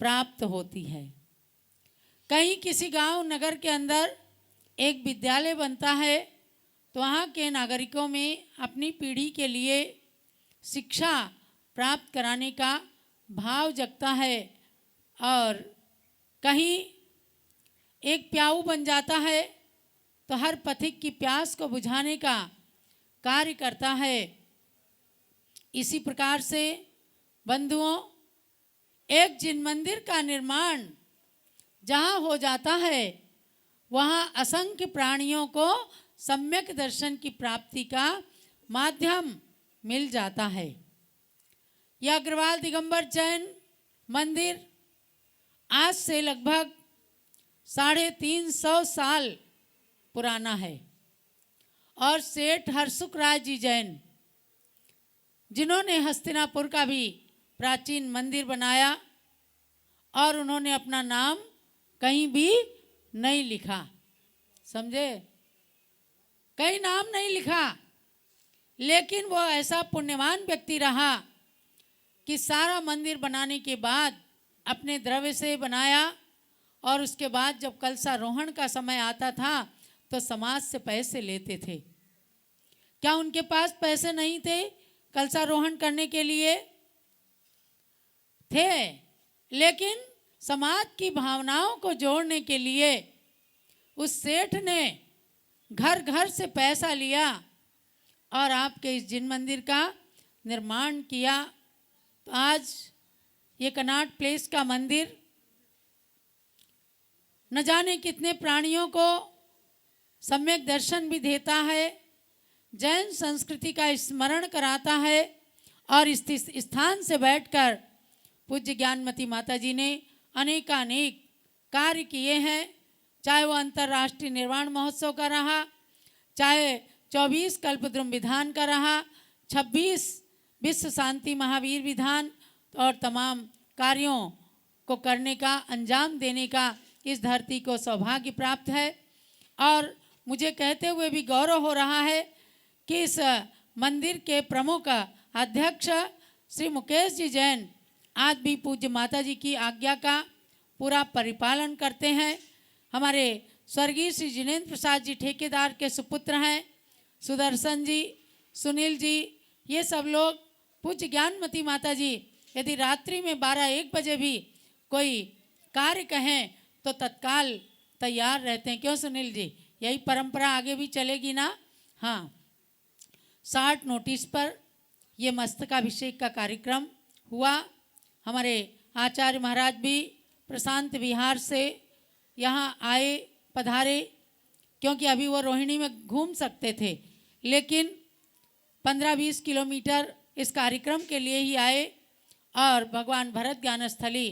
प्राप्त होती है। कहीं किसी गांव नगर के अंदर एक विद्यालय बनता है तो वहाँ के नागरिकों में अपनी पीढ़ी के लिए शिक्षा प्राप्त कराने का भाव जगता है, और कहीं एक प्याऊ बन जाता है तो हर पथिक की प्यास को बुझाने का कार्य करता है। इसी प्रकार से बंधुओं, एक जिन मंदिर का निर्माण जहाँ हो जाता है वहाँ असंख्य प्राणियों को सम्यक दर्शन की प्राप्ति का माध्यम मिल जाता है। यह अग्रवाल दिगंबर जैन मंदिर आज से लगभग 350 साल पुराना है, और सेठ हरसुख राय जी जैन, जिन्होंने हस्तिनापुर का भी प्राचीन मंदिर बनाया, और उन्होंने अपना नाम कहीं भी नहीं लिखा, समझे, कहीं नाम नहीं लिखा, लेकिन वो ऐसा पुण्यवान व्यक्ति रहा कि सारा मंदिर बनाने के बाद अपने द्रव्य से बनाया, और उसके बाद जब कलशारोहण का समय आता था तो समाज से पैसे लेते थे। क्या उनके पास पैसे नहीं थे कलशारोहण करने के लिए? थे, लेकिन समाज की भावनाओं को जोड़ने के लिए उस सेठ ने घर घर से पैसा लिया और आपके इस जिन मंदिर का निर्माण किया। तो आज ये कनॉट प्लेस का मंदिर न जाने कितने प्राणियों को सम्यक दर्शन भी देता है, जैन संस्कृति का स्मरण कराता है। और इस स्थान से बैठकर पूज्य ज्ञानमती माता जी ने अनेकानेक कार्य किए हैं, चाहे वो अंतर्राष्ट्रीय निर्वाण महोत्सव का रहा, चाहे 24 कल्पद्रुम विधान का रहा, 26 विश्व शांति महावीर विधान, और तमाम कार्यों को करने का, अंजाम देने का इस धरती को सौभाग्य प्राप्त है। और मुझे कहते हुए भी गौरव हो रहा है कि इस मंदिर के प्रमुख अध्यक्ष श्री मुकेश जी जैन आज भी पूज्य माता जी की आज्ञा का पूरा परिपालन करते हैं। हमारे स्वर्गीय श्री जिनेन्द्र प्रसाद जी ठेकेदार के सुपुत्र हैं, सुदर्शन जी, सुनील जी, ये सब लोग पूज्य ज्ञानमती माता जी यदि रात्रि में 12-1 बजे भी कोई कार्य कहें तो तत्काल तैयार रहते हैं। क्यों सुनील जी, यही परंपरा आगे भी चलेगी ना? हाँ, 60 नोटिस पर ये मस्तकाभिषेक का कार्यक्रम हुआ। हमारे आचार्य महाराज भी प्रशांत विहार से यहाँ आए, पधारे, क्योंकि अभी वो रोहिणी में घूम सकते थे, लेकिन 15-20 किलोमीटर इस कार्यक्रम के लिए ही आए। और भगवान भरत ज्ञानस्थली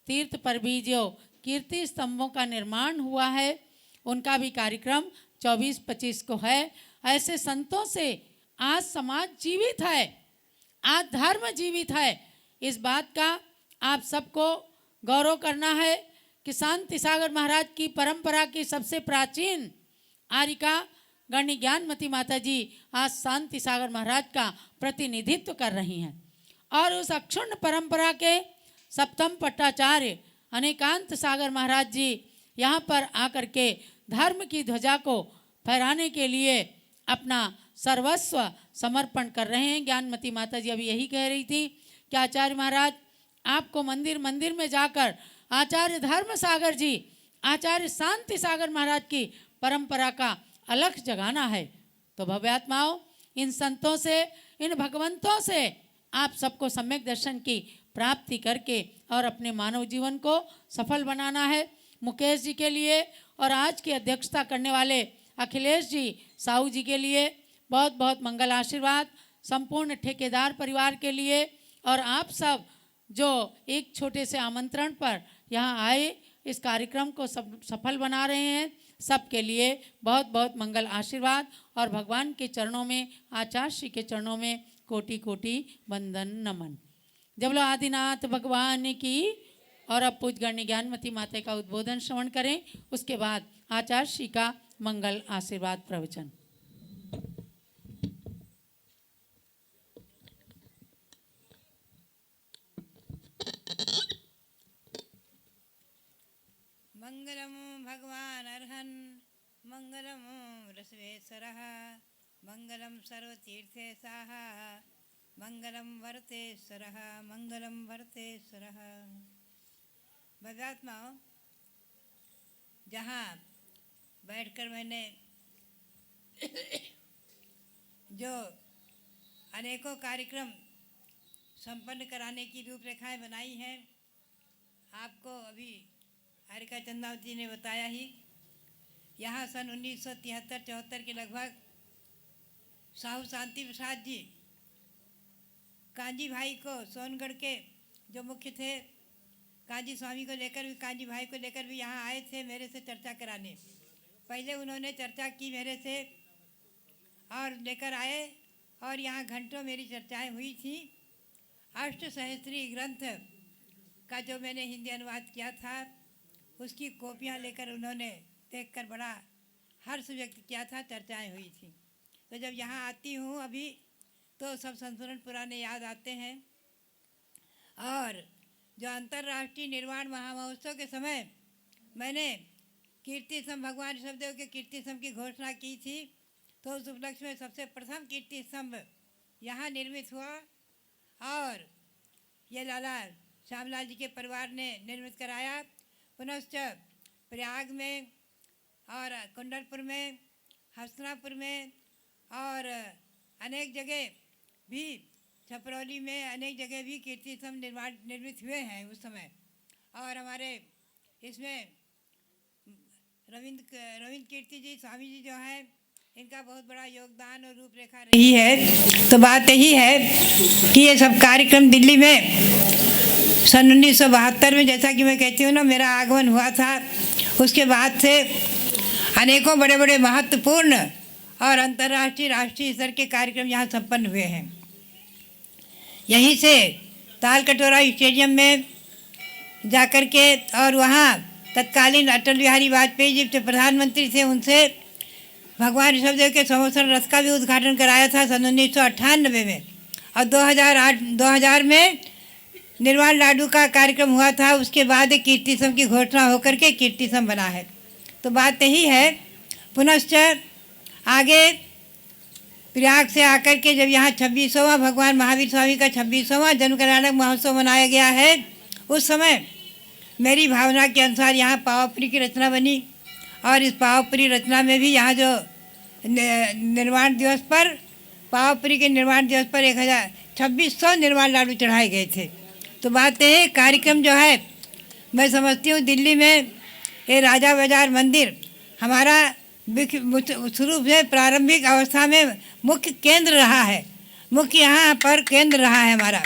तीर्थ पर भी जो कीर्ति स्तंभों का निर्माण हुआ है, उनका भी कार्यक्रम 24-25 को है। ऐसे संतों से आज समाज जीवित है, आज धर्म जीवित है। इस बात का आप सबको गौरव करना है कि शांति सागर महाराज की परंपरा की सबसे प्राचीन आरिका गणनी ज्ञानमती माता जी आज शांति सागर महाराज का प्रतिनिधित्व कर रही हैं। और उस अक्षुण्ण परंपरा के सप्तम पट्टाचार्य अनेकांत सागर महाराज जी यहाँ पर आकर के धर्म की ध्वजा को फहराने के लिए अपना सर्वस्व समर्पण कर रहे हैं। ज्ञानमती माता जी अभी यही कह रही थी कि आचार्य महाराज आपको मंदिर मंदिर में जाकर आचार्य धर्म सागर जी, आचार्य शांति सागर महाराज की परंपरा का अलख जगाना है। तो भव्यात्माओं, इन संतों से, इन भगवंतों से आप सबको सम्यक दर्शन की प्राप्ति करके और अपने मानव जीवन को सफल बनाना है। मुकेश जी के लिए और आज की अध्यक्षता करने वाले अखिलेश जी साहू जी के लिए बहुत बहुत मंगल आशीर्वाद, संपूर्ण ठेकेदार परिवार के लिए, और आप सब जो एक छोटे से आमंत्रण पर यहाँ आए इस कार्यक्रम को सफल बना रहे हैं, सबके लिए बहुत बहुत मंगल आशीर्वाद। और भगवान के चरणों में, आचार्य श्री के चरणों में कोटि कोटि वंदन नमन। जब लोग आदिनाथ भगवान की। और अब पूज्य गणनी ज्ञानमती माता का उद्बोधन श्रवण करें, उसके बाद आचार्य श्री का मंगल आशीर्वाद प्रवचन। मंगलम भगवान अर्हन, मंगलम रसवेश्वरः, मंगलम सर्वतीर्थेशाः, मंगलम वरतेश्वरः, मंगलम वरतेश्वरः। भव्यात्माओं, जहाँ बैठकर मैंने जो अनेकों कार्यक्रम संपन्न कराने की रूपरेखाएं बनाई हैं, आपको अभी हारिका चंद्रावती ने बताया ही। यहाँ सन 1973-74 के लगभग साहू शांति प्रसाद जी कांजी भाई को, सोनगढ़ के जो मुख्य थे, कांजी स्वामी को लेकर भी, कांजी भाई को लेकर भी यहाँ आए थे मेरे से चर्चा कराने। पहले उन्होंने चर्चा की मेरे से और लेकर आए, और यहाँ घंटों मेरी चर्चाएं हुई थी। अष्टसहस्त्री ग्रंथ का जो मैंने हिंदी अनुवाद किया था, उसकी कॉपियाँ लेकर उन्होंने देखकर बड़ा हर्ष व्यक्त किया था, चर्चाएं हुई थी। तो जब यहाँ आती हूँ अभी, तो सब संस्मरण पुराने याद आते हैं। और जो अंतर्राष्ट्रीय निर्वाण महामहोत्सव के समय मैंने कीर्ति स्तंभ, भगवान ऋषभदेव के कीर्ति स्तंभ की घोषणा की थी, तो उस उपलक्ष्य में सबसे प्रथम कीर्ति स्तंभ यहाँ निर्मित हुआ। और ये लाला श्यामलाल जी के परिवार ने निर्मित कराया। पुनश्च प्रयाग में और कुंडलपुर में, हस्तिनापुर में और अनेक जगह भी छपरौली में अनेक जगह भी कीर्ति स्तंभ निर्मित हुए हैं उस समय। और हमारे इसमें रविंद्र कीर्ति जी स्वामी जी जो हैं, इनका बहुत बड़ा योगदान और रूपरेखा रही है। तो बात यही है कि ये सब कार्यक्रम दिल्ली में सन 1972 में, जैसा कि मैं कहती हूँ ना, मेरा आगमन हुआ था। उसके बाद से अनेकों बड़े बड़े महत्वपूर्ण और अंतर्राष्ट्रीय राष्ट्रीय स्तर के कार्यक्रम यहाँ संपन्न हुए हैं। यहीं से तालकटोरा स्टेडियम में जाकर के और वहाँ तत्कालीन अटल बिहारी वाजपेयी जी जो प्रधानमंत्री थे, उनसे भगवान ऋषभदेव के संवत्सर रथ का भी उद्घाटन कराया था सन 1998 में। और 2000 में निर्वाण लाडू का कार्यक्रम हुआ था। उसके बाद कीर्ति स्तंभ की घोषणा होकर के कीर्ति स्तंभ बना है। तो बात यही है। पुनश्च आगे प्रयाग से आकर के जब यहाँ 26वां भगवान महावीर स्वामी का 26वां जन्म कल्याणक महोत्सव मनाया गया है, उस समय मेरी भावना के अनुसार यहाँ पावपुरी की रचना बनी। और इस पावपुरी रचना में भी यहाँ जो निर्माण दिवस पर, पावपुरी के निर्माण दिवस पर 2600 निर्वाण लाडू चढ़ाए गए थे। तो बात यह है, कार्यक्रम जो है, मैं समझती हूँ दिल्ली में ये राजा बाजार मंदिर हमारा शुरू से प्रारंभिक अवस्था में मुख्य केंद्र रहा है, मुख्य यहाँ पर केंद्र रहा है हमारा।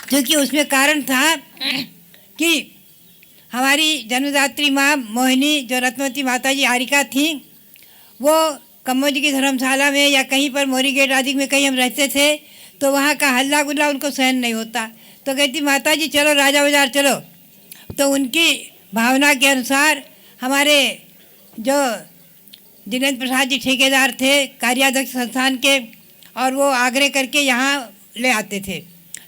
क्योंकि उसमें कारण था कि हमारी जन्मदात्री माँ मोहिनी, जो रत्नवती माता जी आरिका थी, वो कम्बोज की धर्मशाला में या कहीं पर मोरी गेट आदि में कहीं हम रहते थे, तो वहाँ का हल्ला गुल्ला उनको सहन नहीं होता। तो कहती माता जी चलो राजा बाजार चलो। तो उनकी भावना के अनुसार हमारे जो जिनेंद्र प्रसाद जी ठेकेदार थे कार्याध्यक्ष संस्थान के, और वो आग्रह करके यहाँ ले आते थे।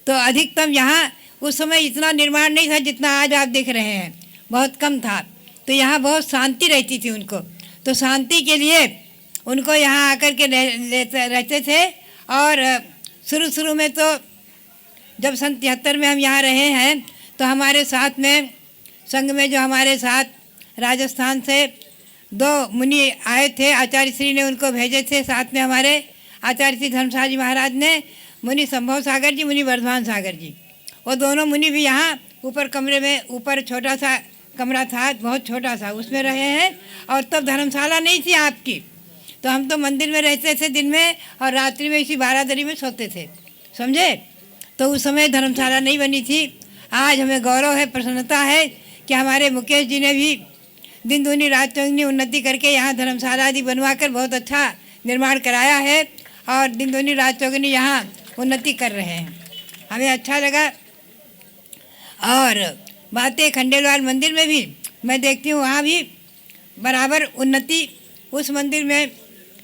तो अधिकतम यहाँ उस समय इतना निर्माण नहीं था जितना आज आप देख रहे हैं, बहुत कम था। तो यहाँ बहुत शांति रहती थी उनको। तो शांति के लिए उनको यहाँ आकर के रहते थे। और शुरू में तो जब सन 73 में हम यहाँ रहे हैं, तो हमारे साथ में संघ में जो हमारे साथ राजस्थान से 2 मुनि आए थे, आचार्य श्री ने उनको भेजे थे साथ में। हमारे आचार्य श्री धर्मशाला जी महाराज ने मुनि संभव सागर जी, मुनि वर्धमान सागर जी, वो दोनों मुनि भी यहाँ ऊपर कमरे में, ऊपर छोटा सा कमरा था, बहुत छोटा सा, उसमें रहे हैं। और तब धर्मशाला नहीं थी आपकी, तो हम तो मंदिर में रहते थे दिन में, और रात्रि में इसी बारादरी में सोते थे, समझे। तो उस समय धर्मशाला नहीं बनी थी। आज हमें गौरव है, प्रसन्नता है कि हमारे मुकेश जी ने भी दिन दूनी रात चौगनी उन्नति करके यहाँ धर्मशाला आदि बनवाकर बहुत अच्छा निर्माण कराया है, और दिन दूनी रात चौगनी यहाँ उन्नति कर रहे हैं। हमें अच्छा लगा। और बातें खंडेलवाल मंदिर में भी मैं देखती हूँ, वहाँ भी बराबर उन्नति। उस मंदिर में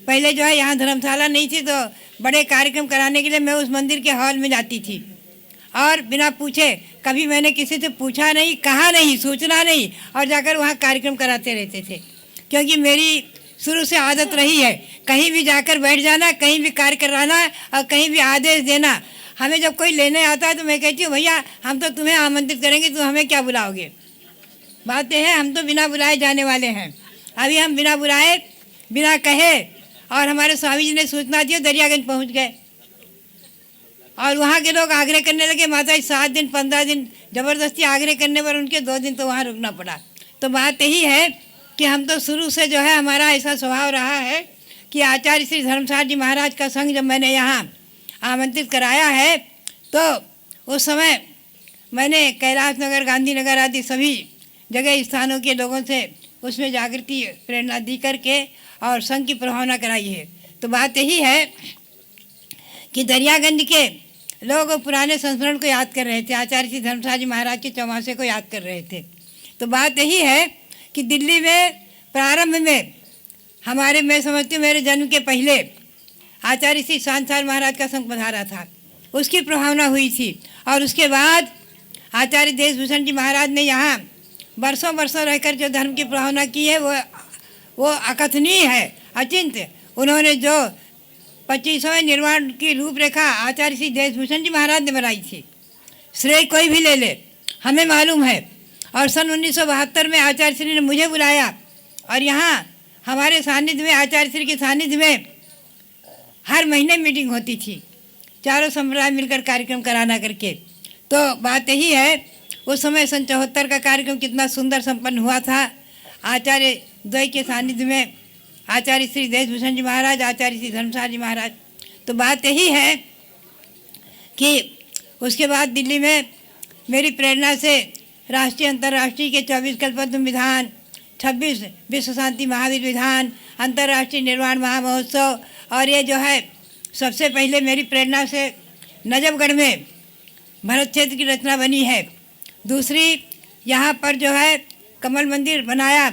पहले जो है यहाँ धर्मशाला नहीं थी, तो बड़े कार्यक्रम कराने के लिए मैं उस मंदिर के हॉल में जाती थी, और बिना पूछे, कभी मैंने किसी से पूछा नहीं, कहा नहीं, सूचना नहीं, और जाकर वहाँ कार्यक्रम कराते रहते थे। क्योंकि मेरी शुरू से आदत रही है, कहीं भी जाकर बैठ जाना, कहीं भी कार्य कराना, और कहीं भी आदेश देना। हमें जब कोई लेने आता है तो मैं कहती हूँ भैया हम तो तुम्हें आमंत्रित करेंगे, तुम हमें क्या बुलाओगे। बात यह है, हम तो बिना बुलाए जाने वाले हैं। अभी हम बिना बुलाए, बिना कहे, और हमारे स्वामी जी ने सूचना दी, दरियागंज पहुँच गए। और वहाँ के लोग आग्रह करने लगे, माता जी 7 दिन 15 दिन ज़बरदस्ती आग्रह करने पर उनके 2 दिन तो वहाँ रुकना पड़ा। तो बात यही है कि हम तो शुरू से जो है हमारा ऐसा स्वभाव रहा है कि आचार्य श्री धर्मशाला जी महाराज का संघ जब मैंने यहाँ आमंत्रित कराया है, तो उस समय मैंने कैलाश नगर, गांधीनगर आदि सभी जगह स्थानों के लोगों से उसमें जागृति प्रेरणा दी करके और संघ की प्रभावना कराई है। तो बात यही है कि दरियागंज के लोग पुराने संस्मरण को याद कर रहे थे, आचार्य श्री धर्मशाला जी महाराज के चौमासे को याद कर रहे थे। तो बात यही है कि दिल्ली में प्रारंभ में हमारे, मैं समझती हूँ मेरे जन्म के पहले आचार्य श्री शांताचार्य महाराज का संघ पधारा था, उसकी प्रभावना हुई थी। और उसके बाद आचार्य देशभूषण जी महाराज ने यहाँ वर्षों रहकर जो धर्म की प्रभावना की है वो अकथनीय है, अचिंत्य। उन्होंने जो 25वें निर्माण की रूपरेखा आचार्य श्री देशभूषण जी महाराज ने बनाई थी, श्रेय कोई भी ले ले, हमें मालूम है। और सन 1972 में आचार्य श्री ने मुझे बुलाया, और यहाँ हमारे सानिध्य में, आचार्य श्री के सानिध्य में हर महीने मीटिंग होती थी, चारों संप्रदाय मिलकर कार्यक्रम कराना करके। तो बात यही है, उस समय 74 का कार्यक्रम कितना सुंदर संपन्न हुआ था। आचार्य द्वय के सानिध्य में आचार्य श्री देशभूषण जी महाराज, आचार्य श्री धर्मसार जी महाराज। तो बात यही है कि उसके बाद दिल्ली में मेरी प्रेरणा से राष्ट्रीय अंतर्राष्ट्रीय के 24 कल्पद्रुम विधान, 26 विश्व शांति महावीर विधान, अंतर्राष्ट्रीय निर्वाण महामहोत्सव, और ये जो है सबसे पहले मेरी प्रेरणा से नजफगढ़ में भरत क्षेत्र की रचना बनी है। दूसरी यहाँ पर जो है कमल मंदिर बनाया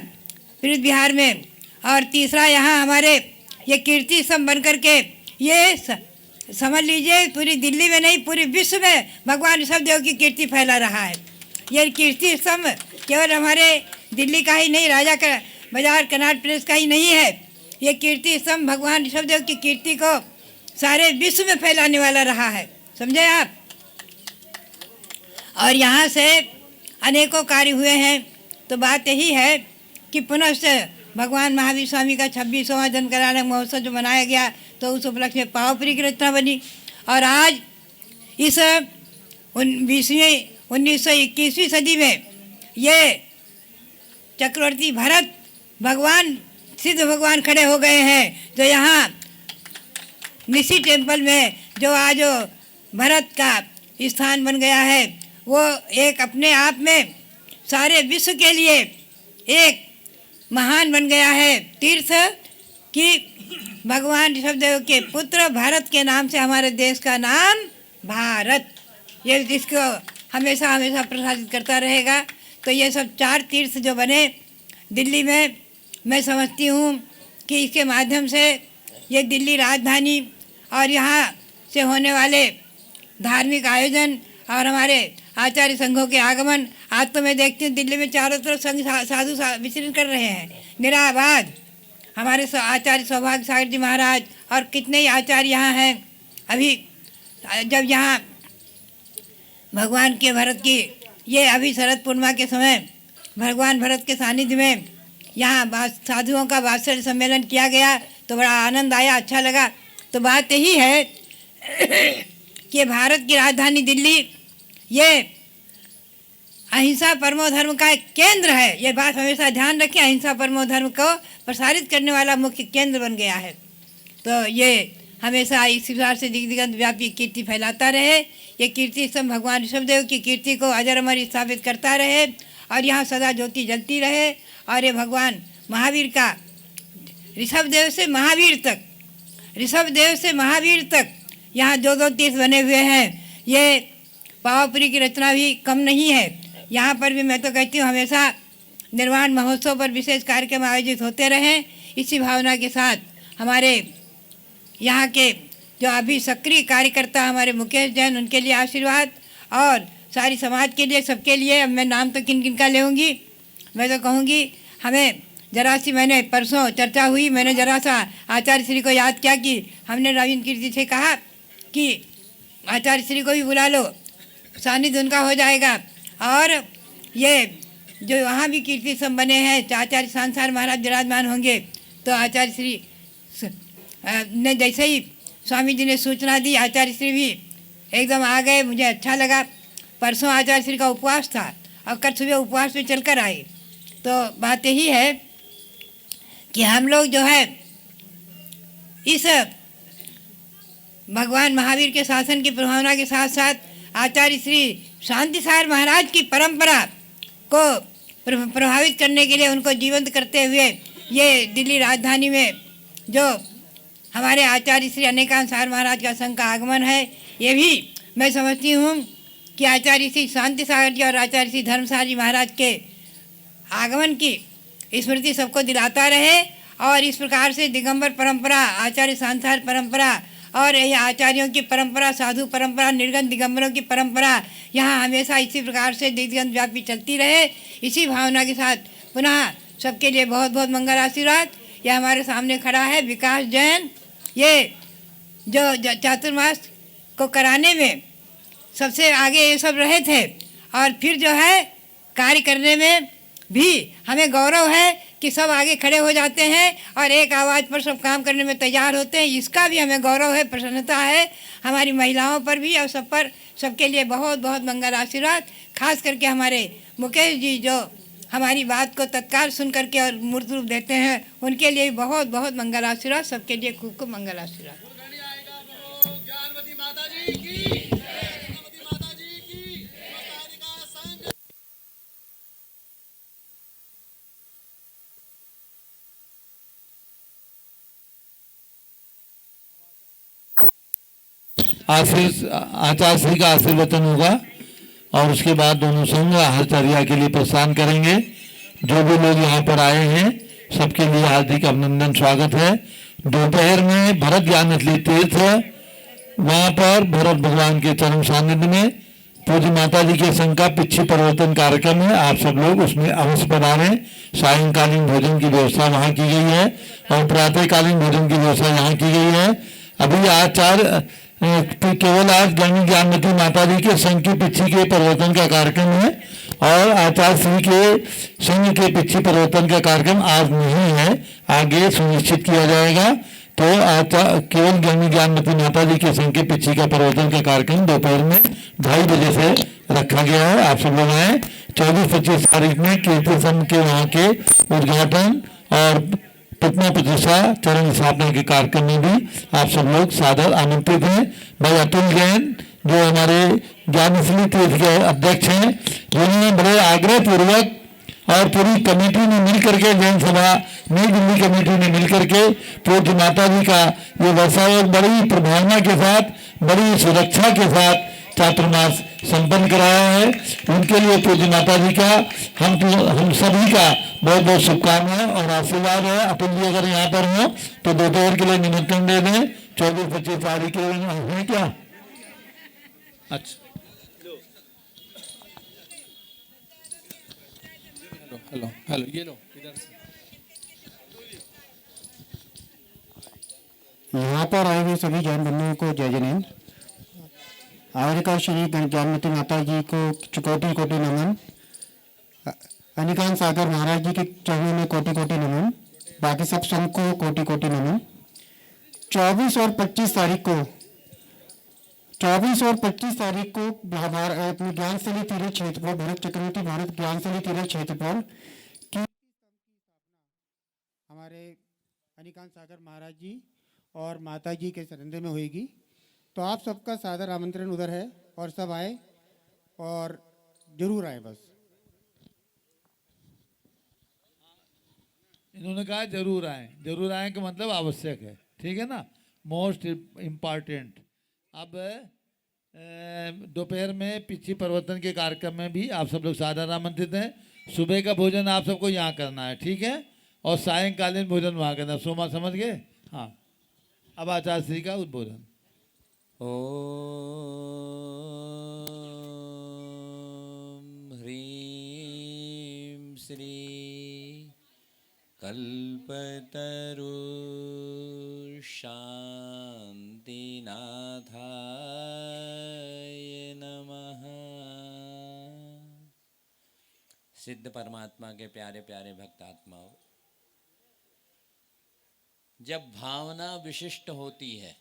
पीड़ित बिहार में, और तीसरा यहाँ हमारे ये कीर्ति स्तंभ बन करके ये समझ लीजिए पूरी दिल्ली में नहीं पूरे विश्व में भगवान ऋषभदेव की कीर्ति फैला रहा है। ये कीर्ति स्तंभ केवल हमारे दिल्ली का ही नहीं, राजा का बाजार कनाट प्लेस का ही नहीं है। ये कीर्ति स्तंभ भगवान ऋषभदेव की कीर्ति को सारे विश्व में फैलाने वाला रहा है, समझे आप। और यहाँ से अनेकों कार्य हुए हैं। तो बात यही है कि पुनः भगवान महावीर स्वामी का 26वां जन्म कराना महोत्सव जो मनाया गया, तो उस उपलक्ष्य में पावपुरी की रचना बनी। और आज इस 1921वीं सदी में ये चक्रवर्ती भरत भगवान, सिद्ध भगवान खड़े हो गए हैं, जो यहाँ निशी टेम्पल में जो आज भरत का स्थान बन गया है, वो एक अपने आप में सारे विश्व के लिए एक महान बन गया है तीर्थ, कि भगवान ऋषभदेव के पुत्र भारत के नाम से हमारे देश का नाम भारत, ये जिसको हमेशा हमेशा प्रसारित करता रहेगा। तो ये सब 4 तीर्थ जो बने दिल्ली में, मैं समझती हूँ कि इसके माध्यम से ये दिल्ली राजधानी और यहाँ से होने वाले धार्मिक आयोजन और हमारे आचार्य संघों के आगमन, आज तो मैं देखती हूँ दिल्ली में चारों तरफ संघ साधु विचरण कर रहे हैं निराबाद। हमारे आचार्य सौभाग्य सागर जी महाराज और कितने ही आचार्य यहाँ हैं। अभी जब यहाँ भगवान के भरत की ये अभी शरद पूर्णिमा के समय भगवान भरत के सानिध्य में यहाँ साधुओं का वात्सल्य सम्मेलन किया गया, तो बड़ा आनंद आया, अच्छा लगा। तो बात यही है कि भारत की राजधानी दिल्ली ये अहिंसा परमो धर्म का एक केंद्र है। ये बात हमेशा ध्यान रखें, अहिंसा परमो धर्म को प्रसारित करने वाला मुख्य केंद्र बन गया है। तो ये हमेशा इस प्रकार से दिग्दिगंत व्यापी कीर्ति फैलाता रहे। ये कीर्ति स्तंभ भगवान ऋषभदेव की कीर्ति को अजर अमर स्थापित करता रहे और यहाँ सदा ज्योति जलती रहे। और ये भगवान महावीर का ऋषभदेव से महावीर तक, ऋषभदेव से महावीर तक यहाँ जो तीर्थ बने हुए हैं। ये पावापुरी की रचना भी कम नहीं है। यहाँ पर भी मैं तो कहती हूँ हमेशा निर्वाण महोत्सव पर विशेष कार्यक्रम आयोजित होते रहें। इसी भावना के साथ हमारे यहाँ के जो अभी सक्रिय कार्यकर्ता हमारे मुकेश जैन, उनके लिए आशीर्वाद, और सारी समाज के लिए, सबके लिए। अब मैं नाम तो किन किन का लेऊँगी, मैं तो कहूँगी हमें जरा सी, मैंने परसों चर्चा हुई, मैंने जरा सा आचार्य श्री को याद किया कि हमने रविंद्र कीर्ति से कहा कि आचार्य श्री को भी बुला लो, सानिध्य उनका हो जाएगा। और ये जो वहाँ भी कीर्ति स्तंभ बने हैं, आचार्य सांसार महाराज विराजमान होंगे। तो आचार्य श्री ने जैसे ही स्वामी जी ने सूचना दी, आचार्य श्री भी एकदम आ गए, मुझे अच्छा लगा। परसों आचार्य श्री का उपवास था और कल सुबह उपवास में चलकर आए। तो बात यही है कि हम लोग जो है इस भगवान महावीर के शासन की प्रभावना के साथ साथ आचार्य श्री शांतिसार महाराज की परंपरा को प्रभावित करने के लिए, उनको जीवंत करते हुए ये दिल्ली राजधानी में जो हमारे आचार्य श्री अनेकांसार महाराज का संघ का आगमन है, ये भी मैं समझती हूँ कि आचार्य श्री शांतिसागर जी और आचार्य श्री धर्मसार जी महाराज के आगमन की स्मृति सबको दिलाता रहे। और इस प्रकार से दिगंबर परंपरा, आचार्य शांतिसार परंपरा और यह आचार्यों की परंपरा, साधु परंपरा, निर्गन दिगंबरों की परंपरा यहाँ हमेशा इसी प्रकार से दिग्गंत व्यापी चलती रहे। इसी भावना के साथ पुनः सबके लिए बहुत बहुत मंगल आशीर्वाद। यह हमारे सामने खड़ा है विकास जैन, ये जो चातुर्मास को कराने में सबसे आगे ये सब रहे थे, और फिर जो है कार्य करने में भी हमें गौरव है कि सब आगे खड़े हो जाते हैं और एक आवाज़ पर सब काम करने में तैयार होते हैं। इसका भी हमें गौरव है, प्रसन्नता है हमारी महिलाओं पर भी और सब पर। सबके लिए बहुत बहुत मंगल आशीर्वाद। खास करके हमारे मुकेश जी जो हमारी बात को तत्काल सुन करके और मूर्त रूप देते हैं, उनके लिए बहुत बहुत मंगल आशीर्वाद। सबके लिए खूब खूब मंगल आशीर्वाद। आचार्य श्री का आशीर्वचन होगा और उसके बाद दोनों संघ आचार्य के लिए प्रस्थान करेंगे। जो भी लोग यहाँ पर आए हैं सबके लिए हार्दिक अभिनंदन, स्वागत है। दोपहर में भरत ज्ञान अथली तीर्थ है, वहाँ पर भरत भगवान के चरण सानिध्य में पूज्य माता जी के संघ का पिछी परिवर्तन कार्यक्रम है। आप सब लोग उसमें अवश्य पधारें। सायंकालीन भोजन की व्यवस्था वहाँ की गई है और प्रातःकालीन भोजन की व्यवस्था यहाँ की गई है। अभी आचार्य केवल आज गणनी ज्ञानमती माता जी के संघ की पिछी के परिवर्तन का कार्यक्रम है और आचार्य श्री के संघ के पिछी परिवर्तन का कार्यक्रम आज नहीं है, आगे सुनिश्चित किया जाएगा। तो केवल गणनी ज्ञानमती माता जी के संघ के पिछी का परिवर्तन का कार्यक्रम दोपहर में 2:30 बजे से रखा गया है। आप सब लोग आए। 24-25 तारीख में कीर्ति संघ के वहाँ के उद्घाटन और प्रतिमा प्रतिष्ठा चरण स्थापना के कार्यक्रम में भी आप सब लोग सादर आमंत्रित हैं। भाई अतुल जैन जो हमारे ज्ञानश्री तीर्थ के अध्यक्ष हैं, जिन्होंने बड़े आग्रह पूर्वक और पूरी कमेटी ने मिल करके, जैन सभा नई दिल्ली कमेटी ने मिल करके पूज्य माता जी का ये वर्षावक बड़ी प्रभावना के साथ, बड़ी सुरक्षा के साथ चातुर्मास संपन्न कराया है। उनके लिए पूज्य माता जी का हम सभी का बहुत बहुत शुभकामनाएं और आशीर्वाद है। अतुल जी अगर यहाँ पर हो तो दोपहर के लिए निमंत्रण दे दें। 24-25 तारीख के है क्या? अच्छा, हेलो हेलो, ये लो इधर से। यहाँ पर आए हुए सभी जैन बंधुओं को जय जिनेन्द्र। आर्यका श्री ज्ञानमती माता जी को कोटि कोटि नमन। अनिकांत सागर महाराज जी के चरणों में कोटि कोटि नमन। बाकी सब संघ को कोटि कोटि नमन। 24 और 25 तारीख को अपने ज्ञानस्थली तीर्थ क्षेत्र पर, भरत चक्रवर्ती भारत ज्ञानस्थली तीर्थ क्षेत्र पर की हमारे अनिकांत सागर महाराज जी और माता जी के सानिध्य में होगी। तो आप सबका सादर आमंत्रण उधर है और सब आए और जरूर आए। बस इन्होंने कहा जरूर आए। जरूर आए का मतलब आवश्यक है, ठीक है ना, मोस्ट इम्पॉर्टेंट। अब दोपहर में पिछी परिवर्तन के कार्यक्रम में भी आप सब लोग सादर आमंत्रित हैं। सुबह का भोजन आप सबको यहाँ करना है, ठीक है, और सायंकालीन भोजन वहाँ करना। सोमा समझ गए? हाँ। अब आचार्य श्री का उद्बोधन। ओम ह्रीं श्री कल्पतरु शांतिनाथाय नमः। सिद्ध परमात्मा के प्यारे प्यारे भक्तात्माओं, जब भावना विशिष्ट होती है,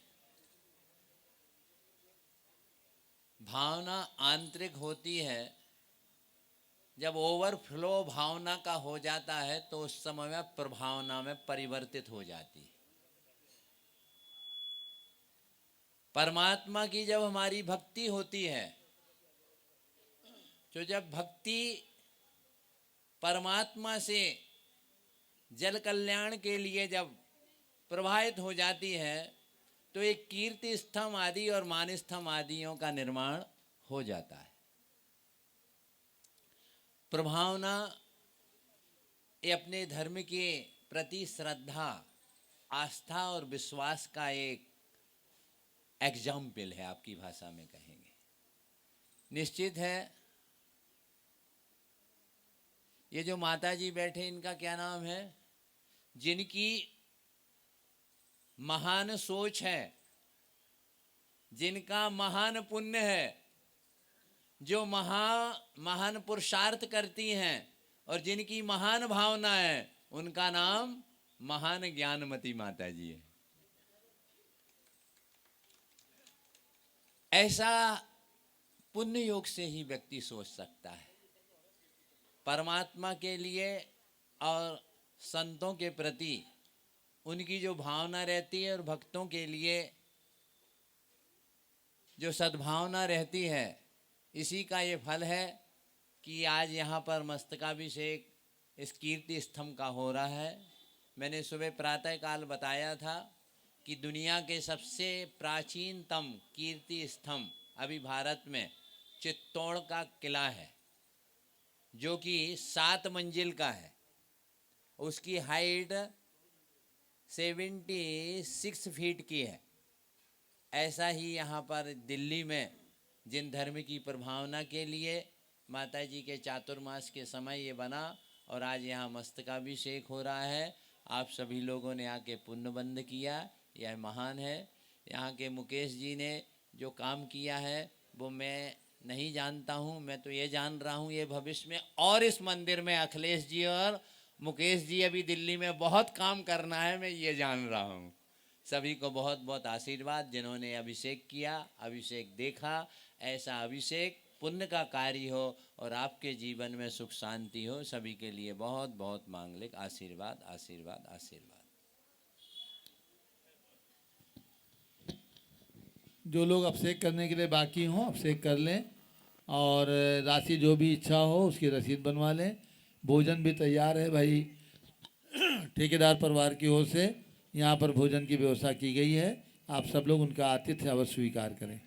भावना आंतरिक होती है, जब ओवरफ्लो भावना का हो जाता है तो उस समय में प्रभावना में परिवर्तित हो जाती है। परमात्मा की जब हमारी भक्ति होती है, तो जब भक्ति परमात्मा से जल कल्याण के लिए जब प्रवाहित हो जाती है, तो एक कीर्ति स्तंभ आदि और मान स्तंभ आदियों का निर्माण हो जाता है। प्रभावना ये अपने धर्म के प्रति श्रद्धा, आस्था और विश्वास का एक एग्जाम्पल है, आपकी भाषा में कहेंगे। निश्चित है ये जो माता जी बैठे, इनका क्या नाम है? जिनकी महान सोच है, जिनका महान पुण्य है, जो महान पुरुषार्थ करती हैं और जिनकी महान भावना है, उनका नाम महान ज्ञानमती माता जी है। ऐसा पुण्य योग से ही व्यक्ति सोच सकता है। परमात्मा के लिए और संतों के प्रति उनकी जो भावना रहती है और भक्तों के लिए जो सद्भावना रहती है, इसी का ये फल है कि आज यहाँ पर मस्तकाभिषेक इस कीर्ति स्तंभ का हो रहा है। मैंने सुबह प्रातःकाल बताया था कि दुनिया के सबसे प्राचीनतम कीर्ति स्तंभ अभी भारत में चित्तौड़ का किला है, जो कि 7 मंजिल का है। उसकी हाइट 76 फीट की है। ऐसा ही यहाँ पर दिल्ली में जिन धर्म की प्रभावना के लिए माता जी के चातुर्मास के समय ये बना और आज यहाँ मस्तकाभिषेक हो रहा है। आप सभी लोगों ने आके पुण्यबंध किया, यह महान है। यहाँ के मुकेश जी ने जो काम किया है वो मैं नहीं जानता हूँ, मैं तो ये जान रहा हूँ ये भविष्य में और इस मंदिर में अखिलेश जी और मुकेश जी अभी दिल्ली में बहुत काम करना है, मैं ये जान रहा हूँ। सभी को बहुत बहुत आशीर्वाद। जिन्होंने अभिषेक किया, अभिषेक देखा, ऐसा अभिषेक पुण्य का कार्य हो और आपके जीवन में सुख शांति हो, सभी के लिए बहुत बहुत मांगलिक आशीर्वाद आशीर्वाद आशीर्वाद। जो लोग अभिषेक करने के लिए बाकी हों अभिषेक कर लें और राशि जो भी इच्छा हो उसकी रसीद बनवा लें। भोजन भी तैयार है भाई, ठेकेदार परिवार की ओर से यहाँ पर भोजन की व्यवस्था की गई है। आप सब लोग उनका आतिथ्य अवश्य स्वीकार करें।